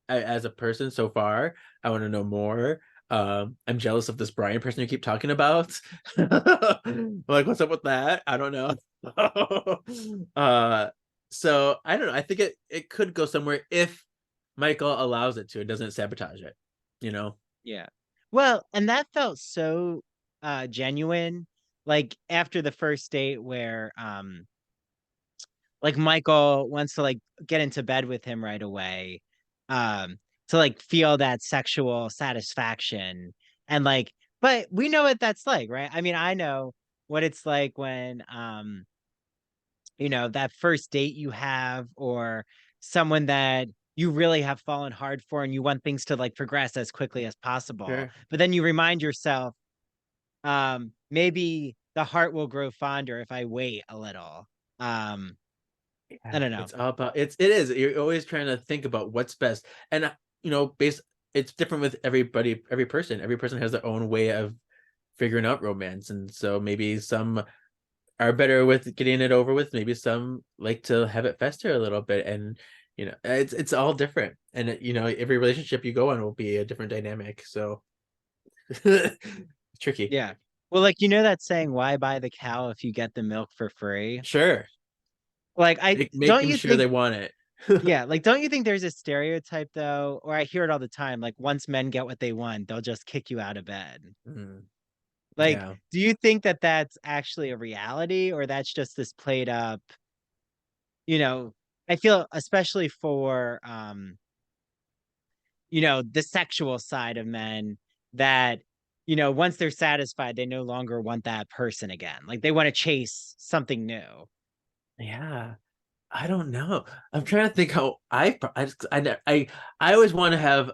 as a person so far. I want to know more. I'm jealous of this Brian person you keep talking about. Like, what's up with that? I don't know. uh, so I don't know. I think it could go somewhere if Michael allows it to. It doesn't sabotage it. You know? Yeah. Well, and that felt so genuine, like after the first date where like Michael wants to like get into bed with him right away, um to like feel that sexual satisfaction. And like, but we know what that's like, right? I mean, I know what it's like when that first date you have, or someone that you really have fallen hard for and you want things to like progress as quickly as possible. Sure. But then you remind yourself, maybe the heart will grow fonder if I wait a little. Um, I Yeah, don't know. it's all about it is. You're always trying to think about what's best. And based it's different with everybody, every person. Every person has their own way of figuring out romance. And so maybe some are better with getting it over with, maybe some like to have it fester a little bit. And it's all different. And every relationship you go on will be a different dynamic. So tricky. Yeah. Well, like that saying, "Why buy the cow if you get the milk for free?" Sure. Like, I Make don't them you sure think they want it. yeah, like don't you think there's a stereotype though, or I hear it all the time, like once men get what they want, they'll just kick you out of bed. Mm, Like, yeah. do you think that that's actually a reality, or that's just this played up, you know, I feel especially for the sexual side of men, that once they're satisfied, they no longer want that person again. Like they want to chase something new. Yeah. I don't know. I'm trying to think how I always want to have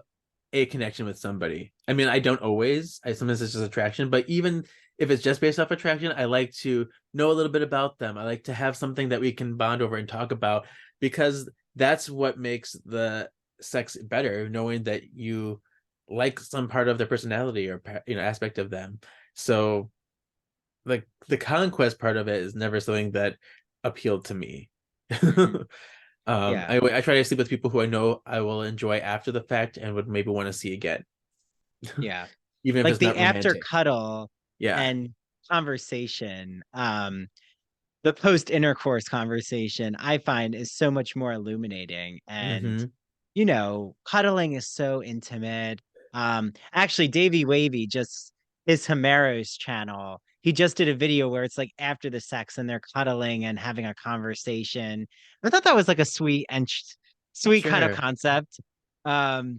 a connection with somebody. I mean, I don't always. I sometimes it's just attraction, but even if it's just based off attraction, I like to know a little bit about them. I like to have something that we can bond over and talk about, because that's what makes the sex better, knowing that you like some part of their personality or aspect of them. So like the conquest part of it is never something that appealed to me. Mhm. Yeah. I try to sleep with people who I know I will enjoy after the fact and would maybe want to see again, Yeah. even if Like it's the not after romantic. cuddle Yeah. and conversation, the post intercourse conversation, I find is so much more illuminating. And Hmm. cuddling is so intimate. Actually, Davey Wavy, just his Hamaros channel, he just did a video where it's like after the sex and they're cuddling and having a conversation. I thought that was like a sweet and sweet kind of Sure. concept. Um,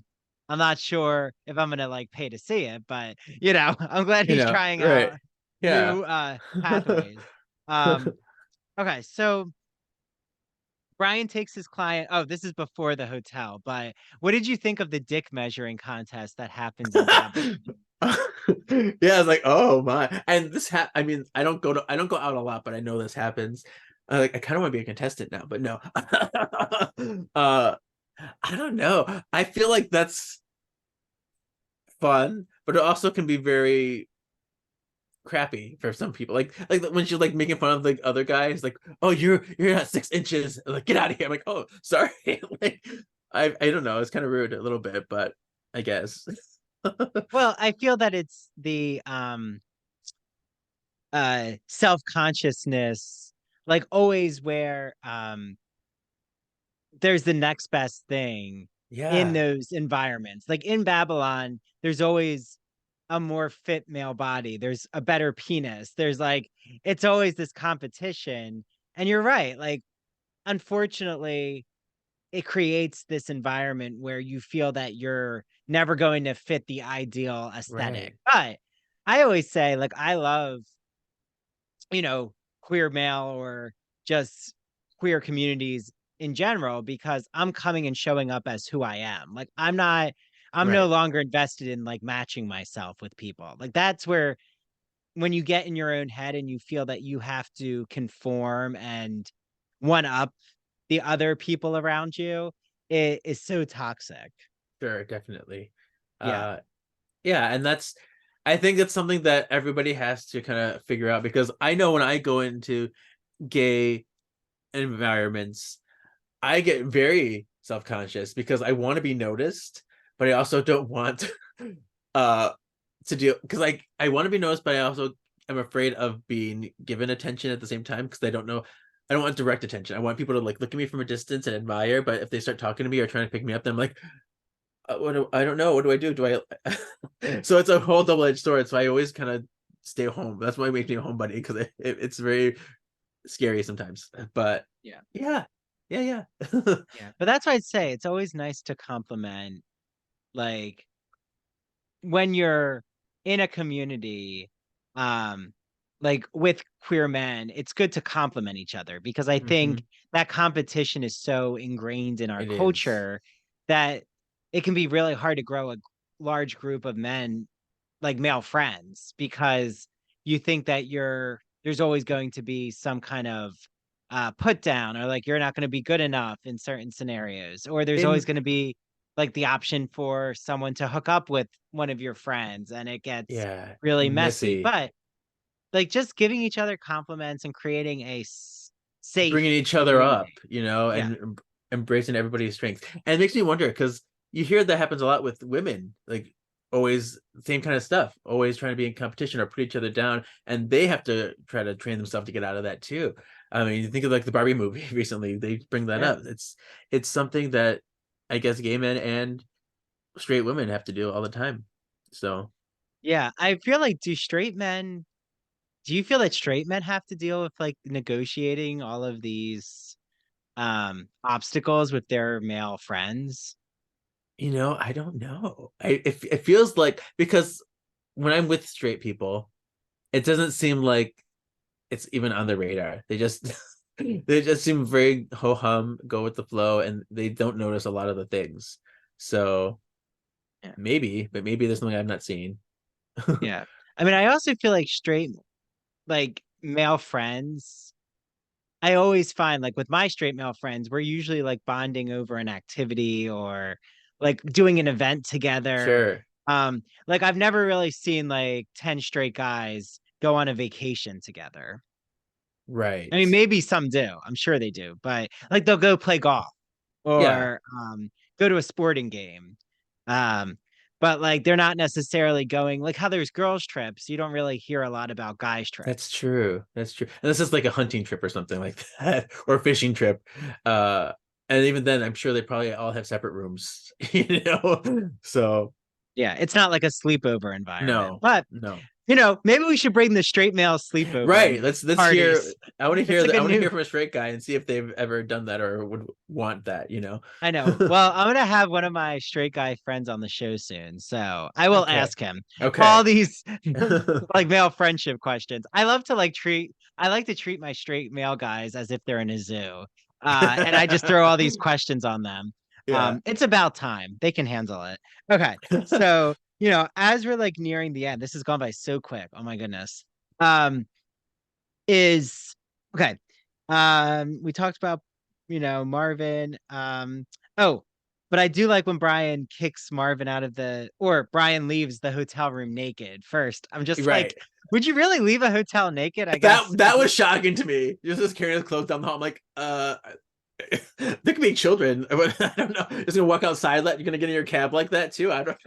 I'm not sure if I'm gonna like pay to see it, but I'm glad he's trying Right. out Yeah. new pathways. Um, Okay, so Brian takes his client. Oh, this is before the hotel, but what did you think of the dick measuring contest that happens in Babylon? Yeah, I was like, oh my. And I mean, I don't go out a lot, but I know this happens. I kind of want to be a contestant now, but no. uh I don't know. I feel like that's fun, but it also can be very crappy for some people. Like when she's like making fun of the other guys, like, oh, you're not 6 inches. Like, get out of here. I'm like, oh, sorry. Like, I don't know. It's kind of rude a little bit, but I guess. Well, I feel that it's the self-consciousness, like always where there's the next best thing in Yeah, those environments. Like in Babylon, there's always a more fit male body. There's a better penis. There's like it's always this competition. And you're right. Like unfortunately, it creates this environment where you feel that you're never going to fit the ideal aesthetic. right. But I always say like I love, you know, queer male or just queer communities in general because I'm coming and showing up as who I am. Like I'm no Right. longer invested in like matching myself with people. Like that's where when you get in your own head and you feel that you have to conform and one up the other people around you, it is so toxic. Sure, definitely. Yeah. Uh yeah, and I think it's something that everybody has to kind of figure out because I know when I go into gay environments, I get very self-conscious because I want to be noticed, but I also don't want uh to do because I want to be noticed, but I also am afraid of being given attention at the same time because I don't want direct attention. I want people to like look at me from a distance and admire, but if they start talking to me or trying to pick me up, then I'm like, I don't know. What do I do? Do I? So it's a whole double-edged sword. So I always kind of stay home. That's why it makes me a homebody because it's very scary sometimes. But Yeah. yeah, yeah, yeah. Yeah. But that's why I'd say it's always nice to compliment like when you're in a community um like with queer men, it's good to compliment each other because I Hmm. think that competition is so ingrained in our It is. culture that it can be really hard to grow a large group of men like male friends because you think that there's always going to be some kind of put down or like you're not going to be good enough in certain scenarios or there's always In going to be like the option for someone to hook up with one of your friends and it gets Yeah, really messy, messy. but like just giving each other compliments and creating a safe Bringing each other community. up, you know, Yeah. and embracing everybody's strength. And it makes me wonder because you hear that happens a lot with women, like always same kind of stuff, always trying to be in competition or put each other down, and they have to try to train themselves to get out of that too. I mean, you think of like the Barbie movie recently, they bring that Yeah. up. It's something that I guess gay men and straight women have to do all the time. So Yeah, I feel like do you feel that straight men have to deal with like negotiating all of these obstacles with their male friends? you know, I don't know. It feels like because when I'm with straight people, it doesn't seem like it's even on the radar. They just they just seem very ho hum, go with the flow, and they don't notice a lot of the things. So Yeah. maybe, but maybe there's something I'm not seeing. Yeah. I mean, I also feel like straight like male friends, I always find like with my straight male friends, we're usually like bonding over an activity or like doing an event together. Sure. Like I've never really seen like 10 straight guys go on a vacation together. I Right. mean, maybe some do. I'm sure they do, but like they'll go play golf Yeah, or go to a sporting game. Um, but like they're not necessarily going like how there's girls' trips. You don't really hear a lot about guys' that's trips. true. That's true. And this is like a hunting trip or something like that, or a fishing trip. Uh, and even then, I'm sure they probably all have separate rooms, you know? So Yeah, it's not like a sleepover environment. no, But no. maybe we should bring the straight male sleepover Right. and Let's hear. parties. I want to It's hear like that. a I want to new hear from a straight guy and see if they've ever done that or would want that. You know. I know. Well, I'm gonna have one of my straight guy friends on the show soon, so I will Okay. ask him all Okay. these like male friendship questions. I love to like treat I like to treat my straight male guys as if they're in a zoo. And I just throw all these questions on them. Yeah. It's about time. They can handle it. Okay. So, as we're like nearing the end, this has gone by so quick. Oh my goodness. Um, is okay. We talked about, Marvin. Oh, but I do like when Brian kicks Marvin out of or Brian leaves the hotel room naked first. I'm just like, Right. would you really leave a hotel naked? I That guess. that was shocking to me. Just carrying his clothes down the hall. I'm like, there could be children. I don't know. Just gonna walk outside. You're gonna get in your cab like that too. I don't.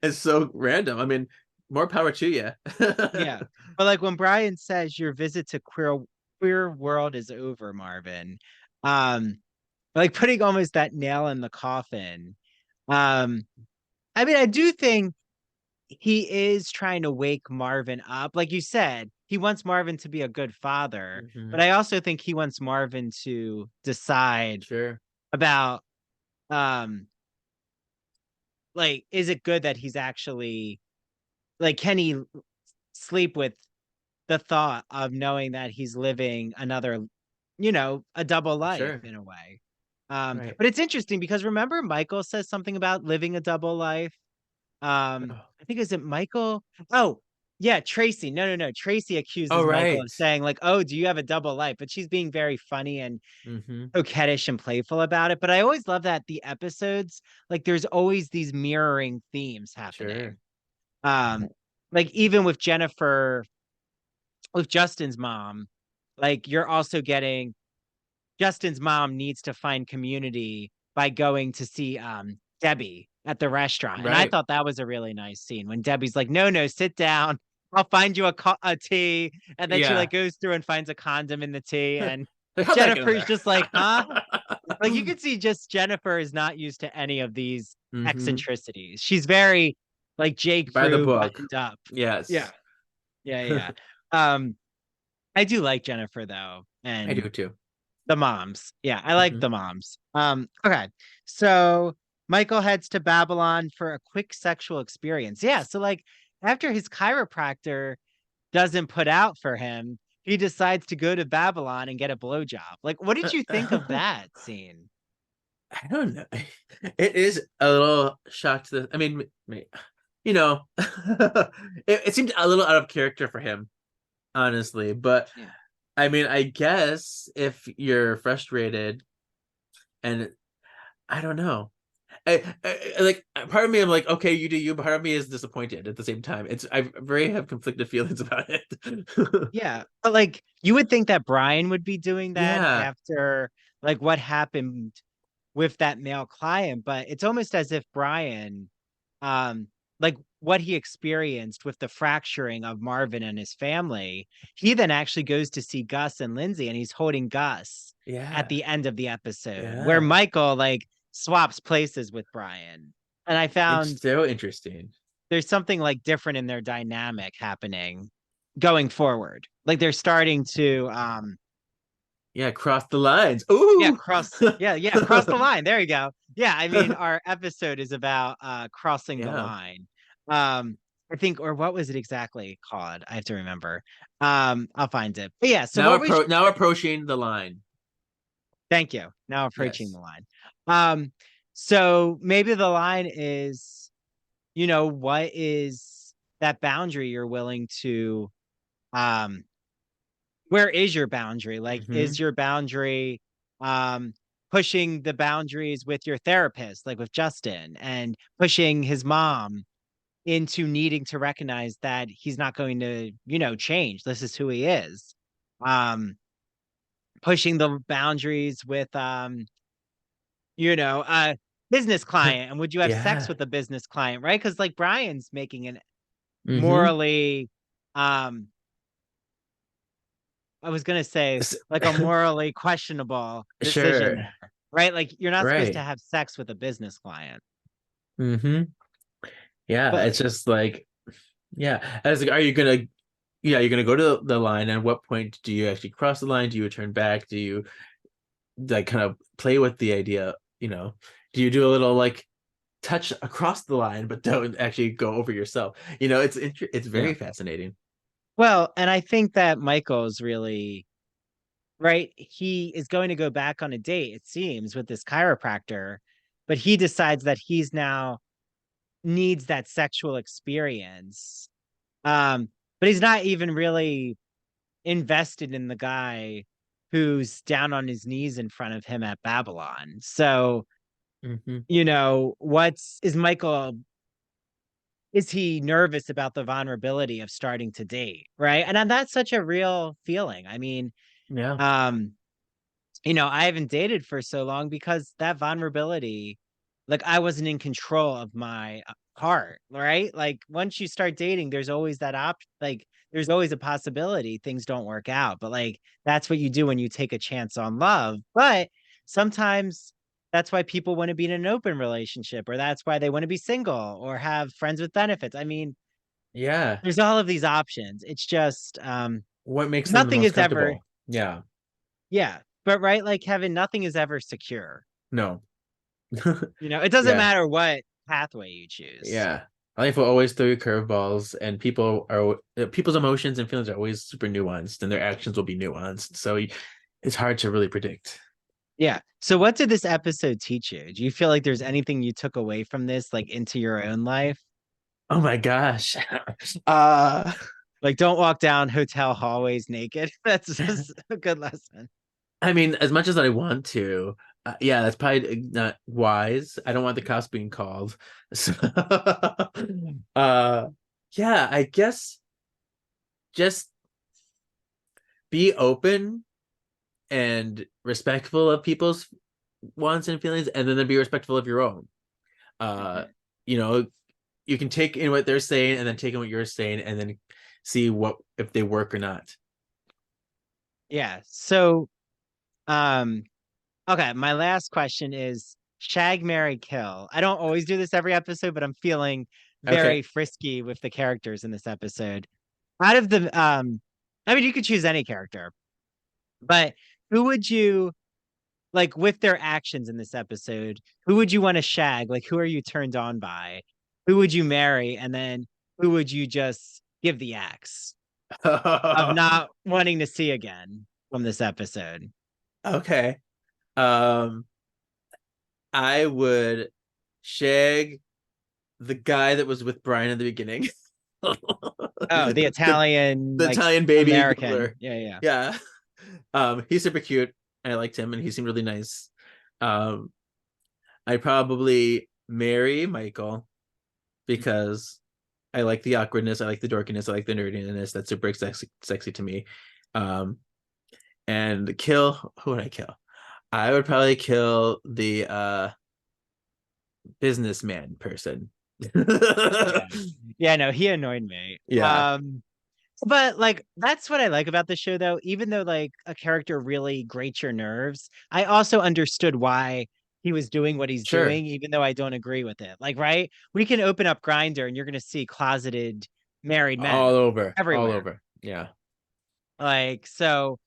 It's so random. I mean, more power to you. Yeah. But like when Brian says your visit to queer world is over, Marvin, um, like putting almost that nail in the coffin. Um, I mean, I do think he is trying to wake Marvin up. Like you said, he wants Marvin to be a good father, Mm-hmm. but I also think he wants Marvin to decide Sure. about um like, is it good that he's actually like, can he sleep with the thought of knowing that he's living another, a double life Sure. in a way. Right. But it's interesting because remember Michael says something about living a double life. Oh. I think, is it Michael? Oh, yeah, Tracy. No. Tracy Oh, accuses Michael right. of saying like, "Oh, do you have a double life?" But she's being very funny and Mm-hmm. coquettish and playful about it. But I always love that the episodes, like, there's always these mirroring themes Sure. happening. Um, like even with Justin's mom, like you're also getting Justin's mom needs to find community by going to see Debbie at the restaurant. And I Right. thought that was a really nice scene when Debbie's like, no, sit down. I'll find you a tea. And then she Yeah. like goes through and finds a condom in the tea. And Like, how'd that get in Jennifer's there? just like, huh? Like you can see just Jennifer is not used to any of these Mm-hmm. eccentricities. She's very like J. By the Crew book. buttoned up. Yeah. Yes. Yeah. Um, I do like Jennifer though. I And do too. the moms. Yeah, I like Mm-hmm. the moms. Okay. So Michael heads to Babylon for a quick sexual experience. Yeah, so like after his chiropractor doesn't put out for him, he decides to go to Babylon and get a blowjob. Like, what did you think of that scene? I don't know. It is a little shocked to I mean, you know, it seemed a little out of character for him, honestly. But Yeah. I mean, I guess if you're frustrated and I don't know. Like part of me, I'm like, okay, you do you. Part of me is disappointed at the same time. I very have conflicted feelings about it. Yeah. But like you would think that Brian would be doing that Yeah, after like what happened with that male client, but it's almost as if Brian, like what he experienced with the fracturing of Marvin and his family, he then actually goes to see Gus and Lindsay, and he's holding Gus at yeah, the end of the episode, where yeah. Michael like swaps places with Brian. And I It's found so interesting. there's something like different in their dynamic happening going forward. Like they're starting to Yeah, cross the lines. yeah, Ooh. cross the line. There you go. Yeah, I mean, our episode is about crossing the Yeah. line. I think, or what was it exactly called? I have to remember. I'll find it. But yeah, so what we should Now approaching the line. thank you. Now approaching the Yes. line. Um, so maybe the line is, what is that boundary you're willing to um where is your boundary? Like, Mm-hmm. is your boundary um pushing the boundaries with your therapist, like with Justin, and pushing his mom into needing to recognize that he's not going to, change. This is who he is. Um, pushing the boundaries with business client. And would you have sex Yeah. with a business client, right? Because like Brian's making an Mm-hmm. morally I was gonna say like a morally questionable decision Sure. there, right? Like you're not supposed to Right. have sex with a business client. Mm-hmm. Yeah. But It's just like, yeah. I was like, are you gonna yeah, you're gonna go to the line, and at what point do you actually cross the line? Do you turn back? Do you like kind of play with the idea, Do you do a little like touch across the line but don't actually go over yourself? It's very yeah. fascinating. Well, and I think that Michael's really right. He is going to go back on a date, it seems, with this chiropractor, but he decides that he's now needs that sexual experience. But he's not even really invested in the guy who's down on his knees in front of him at Babylon. So, Hmm. what's is Michael is he nervous about the vulnerability of starting to date, right? And that's such a real feeling. I mean, Yeah. um, I haven't dated for so long because that vulnerability, like I wasn't in control of my heart, right? Like once you start dating, there's always that like there's always a possibility things don't work out, but like that's what you do when you take a chance on love. But sometimes that's why people want to be in an open relationship, or that's why they want to be single or have friends with benefits. I mean, Yeah. there's all of these options. It's just What makes them the nothing most is ever, comfortable? Yeah. yeah. But right, like Kevin, nothing is ever secure. No. It doesn't Yeah. matter what pathway you choose. Yeah. Life will always throw you curveballs, and people's emotions and feelings are always super nuanced, and their actions will be nuanced. So it's hard to really predict. Yeah. So what did this episode teach you? Do you feel like there's anything you took away from this, like into your own life? Oh my gosh. Uh Like don't walk down hotel hallways naked. That's just a good lesson. I mean, as much as I want to, yeah, that's probably not wise. I don't want the cops being called. So, uh, yeah, I guess just be open and respectful of people's wants and feelings, and then be respectful of your own. Uh, Mhm. you know, you can take in what they're saying and then take in what you're saying, and then see what if they work or not. Yeah. So um okay, my last question is shag, marry, kill. I don't always do this every episode, but I'm feeling Okay. very frisky with the characters in this episode. Out of the I mean you could choose any character, but who would you like with their actions in this episode? Who would you want to shag? Like who are you turned on by? Who would you marry? And then who would you just give the axe of not wanting to see again from this episode? Okay. Um, I would shag the guy that was with Brian in the beginning. Oh, the the Italian, the like Italian baby American. Googler. Yeah, yeah. Yeah. He's super cute. I liked him and he seemed really nice. Um, I probably marry Michael because I like the awkwardness, I like the dorkiness, I like the nerdiness. That's super sexy to me. Um, and kill who would I kill? I would probably kill the businessman person. Yeah. Yeah, no, he annoyed me. Yeah, But like that's what I like about the show though. Even though like a character really grates your nerves, I also understood why he was doing what he's sure. doing, even though I don't agree with it. Like, right? We can open up Grinder and you're gonna see closeted married All men over, all everywhere. over. Yeah. Like, so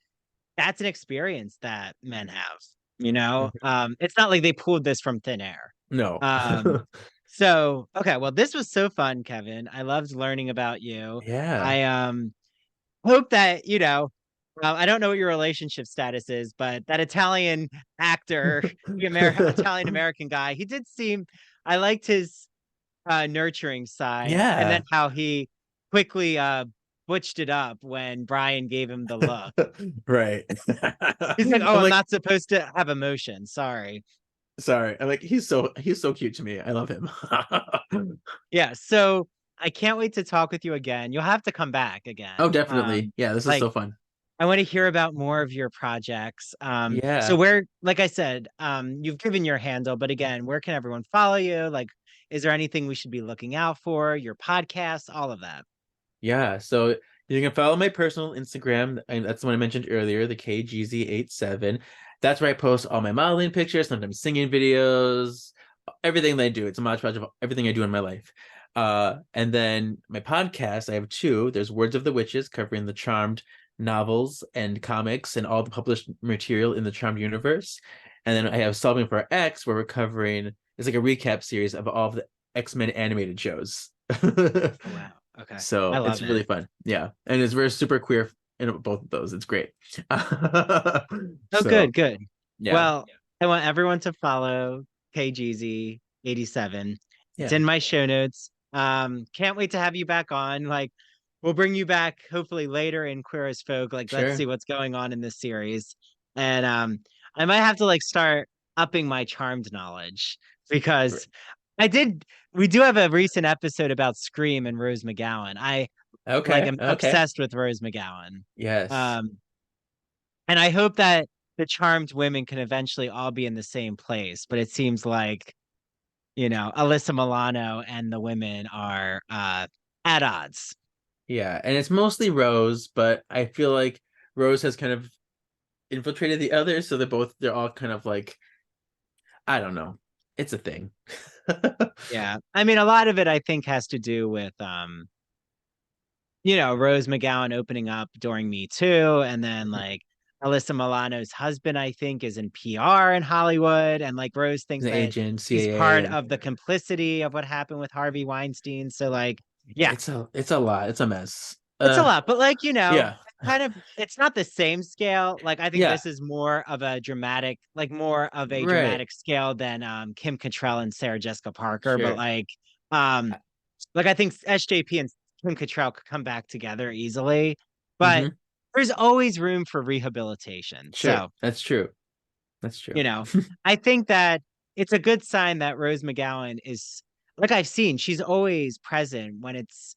that's an experience that men have, you know? Mhm. It's not like they pulled this from thin air. No. Um, so okay, well, this was so fun, Kevin. I loved learning about you. Yeah. I hope that I don't know what your relationship status is, but that Italian actor, the Italian American guy, he did seem. I liked his nurturing side, and then Yeah. how he quickly butched it up when Brian gave him the look. Right. He's like, "Oh, I'm I'm like, not supposed to have emotion. Sorry." sorry. I'm like, he's so cute to me. I love him. Yeah. So I can't wait to talk with you again. You'll have to come back Oh, again. definitely. Yeah, this is Like so fun. I want to hear about more of your projects. So Yeah. where, like I said, you've given your handle, but again, where can everyone follow you? Like, is there anything we should be looking out for? Your podcast, all of that. Yeah. So you can follow my personal Instagram. And that's the one I mentioned earlier, the KGZ87. That's where I post all my modeling pictures, sometimes singing videos, everything that I do. It's a montage of everything I do in my life. And then my podcast, I have two. There's Words of the Witches, covering the Charmed novels and comics and all the published material in the Charmed universe. And then I have Solving for X, where we're covering it's like a recap series of all of the X-Men animated shows. Oh, wow. Okay. I So love it's really it. fun. Yeah. And it's very super queer in both of those. It's great. Oh, So good. yeah. Well, I want everyone to follow KGZ87. It's Yeah. in my show notes. Can't wait to have you back on. Like, we'll bring you back hopefully later in Queer as Folk. Like, let's see Sure. what's going on in this series. And I might have to like start upping my Charmed knowledge because we do have a recent episode about Scream and Rose McGowan. I like Okay. am Okay. obsessed with Rose McGowan. Yes. Um, and I hope that the charmed women can eventually all be in the same place. But it seems like, Alyssa Milano and the women are at odds. Yeah. And it's mostly Rose, but I feel like Rose has kind of infiltrated the others, so they're all kind of like, I don't know. It's a thing. Yeah. I mean, a lot of it I think has to do with Rose McGowan opening up during Me Too, and then like Alyssa Milano's husband, I think, is in PR in Hollywood, and like Rose thinks The that agent, he's CAA, part and of the complicity of what happened with Harvey Weinstein. So like, yeah, it's a lot. It's a mess. it's a lot, but like, Yeah. it's not the same scale. Like, I think Yeah. this is more of a Right. dramatic scale than Kim Cattrall and Sarah Jessica Parker. But Sure. um, I think SJP and Kim Cattrall could come back together easily, but Mm-hmm. there's always room for rehabilitation. Sure. So, That's true. That's true. you know, I think that it's a good sign that Rose McGowan is, like I've seen, she's always present when it's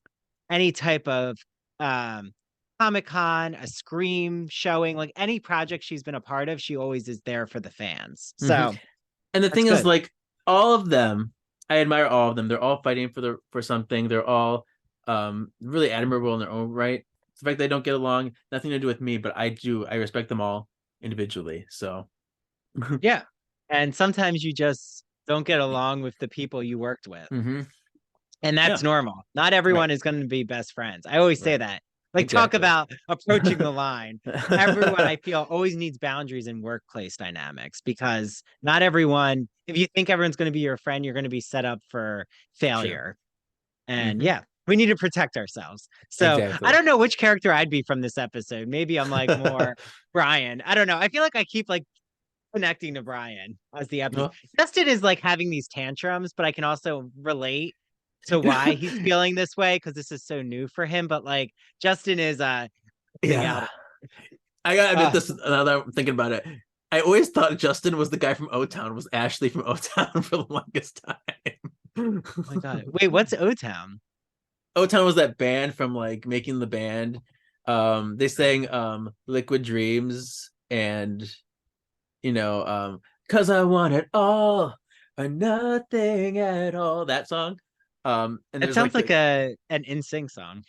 any type of um Comic-Con, a Scream showing, like any project she's been a part of, she always is there for the fans. Hmm. So And the that's thing is, good. like, all of them, I admire all of them. They're all fighting for something. They're all really admirable in their own right. It's the fact they don't get along, nothing to do with me, but I do. I respect them all individually. So Yeah. And sometimes you just don't get along with the people you worked with. hmm. And that's Yeah. normal. Not Right. everyone is going to be best friends. I always say Right. that. Like, talk Exactly. about approaching the line. Everyone, I feel, always needs boundaries in workplace dynamics because not everyone, if you think everyone's going to be your friend, you're going to be set up for Sure. failure. And Hmm. yeah, we need to protect ourselves. So I Exactly. don't know which character I'd be from this episode. Maybe I'm like more Brian. I don't know. I feel like I keep like connecting to Brian as the episode. Well, Justin is like having these tantrums, but I can also relate to why he's feeling this way because this is so new for him. But like Justin is acting out. yeah. I gotta admit Uh, this. Now that I'm thinking about it, I always thought Justin was the guy from O Town, was Ashley from O Town for the longest time. oh my god. Wait, what's O Town? O Town was that band from like Making the Band. They sang Liquid Dreams and Cause I Want It All or Nothing at All. That song. And It there's sounds like like an NSYNC song.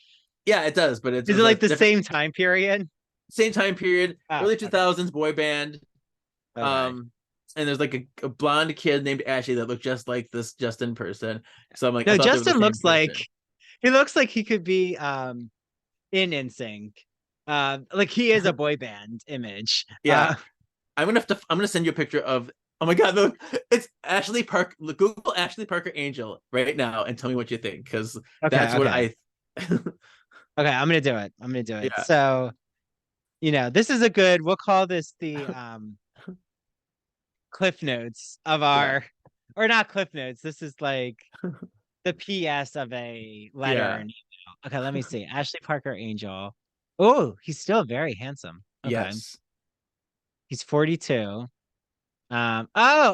yeah, it does, but it Is it was a like the different same time period? same time period, Oh, early okay. 2000s boy band. Okay. Um, and there's like a blonde kid named Ashley that looked just like this Justin person. So I'm like, I No, thought they were the Justin same looks like person. he looks like he could be in NSYNC. Like he is a boy band image. Yeah, I'm gonna send you a picture of. Oh my God, look, it's Ashley Park. Google Ashley Parker Angel right now and tell me what you think, because Okay, that's what okay. I. Okay, I'm gonna do it. I'm gonna do it. Yeah, So, this is a good, we'll call this the cliff notes of yeah, our, or not cliff notes. This is like the PS of a letter or yeah. an email. Okay, let me see. Ashley Parker Angel. Oh, he's still very handsome. Okay. Yes, He's 42. Oh,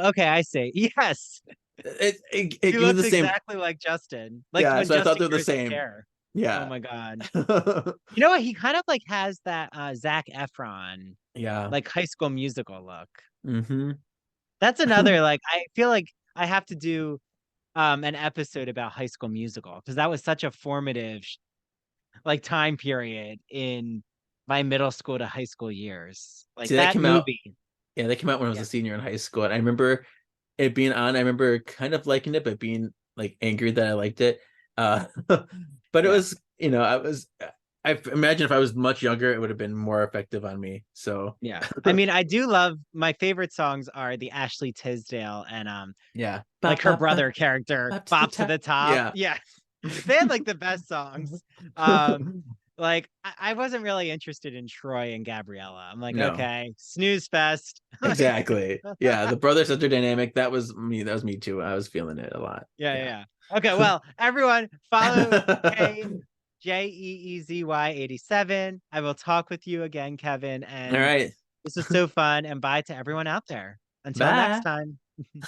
okay, I see. Yes. it He gives me looks the same. exactly like Justin. Like Yeah, when so I thought Justin they're the grows his same. hair. Oh Yeah, my God. You know what? He kind of like has that Zac Efron, yeah. like High School Musical look. Mm-hmm. That's another like I feel like I have to do an episode about High School Musical because that was such a formative like time period in my middle school to high school years. Like See, that that came out. movie. Yeah, that came out when I was Yeah. a senior in high school, and I remember it being on. I remember kind of liking it, but being like angry that I liked it. But it Yeah. was, I was. I imagine if I was much younger, it would have been more effective on me. So Yeah. I mean, I do love my favorite songs are the Ashley Tisdale and yeah, like bop her bop bop brother character, bop to the Bop to top. the Top. Yeah, Yeah. They had like the best songs. Like I wasn't really interested in Troy and Gabriella. I'm like, No, okay, snooze fest. Like, exactly. Yeah, the brother sister dynamic, that was me. That was me too. I was feeling it a lot. yeah, Yeah. yeah. Okay, well, everyone follow KJEEZY87. I will talk with you again, Kevin. All And right. this was so fun. And bye to everyone out there. Until next Bye. time.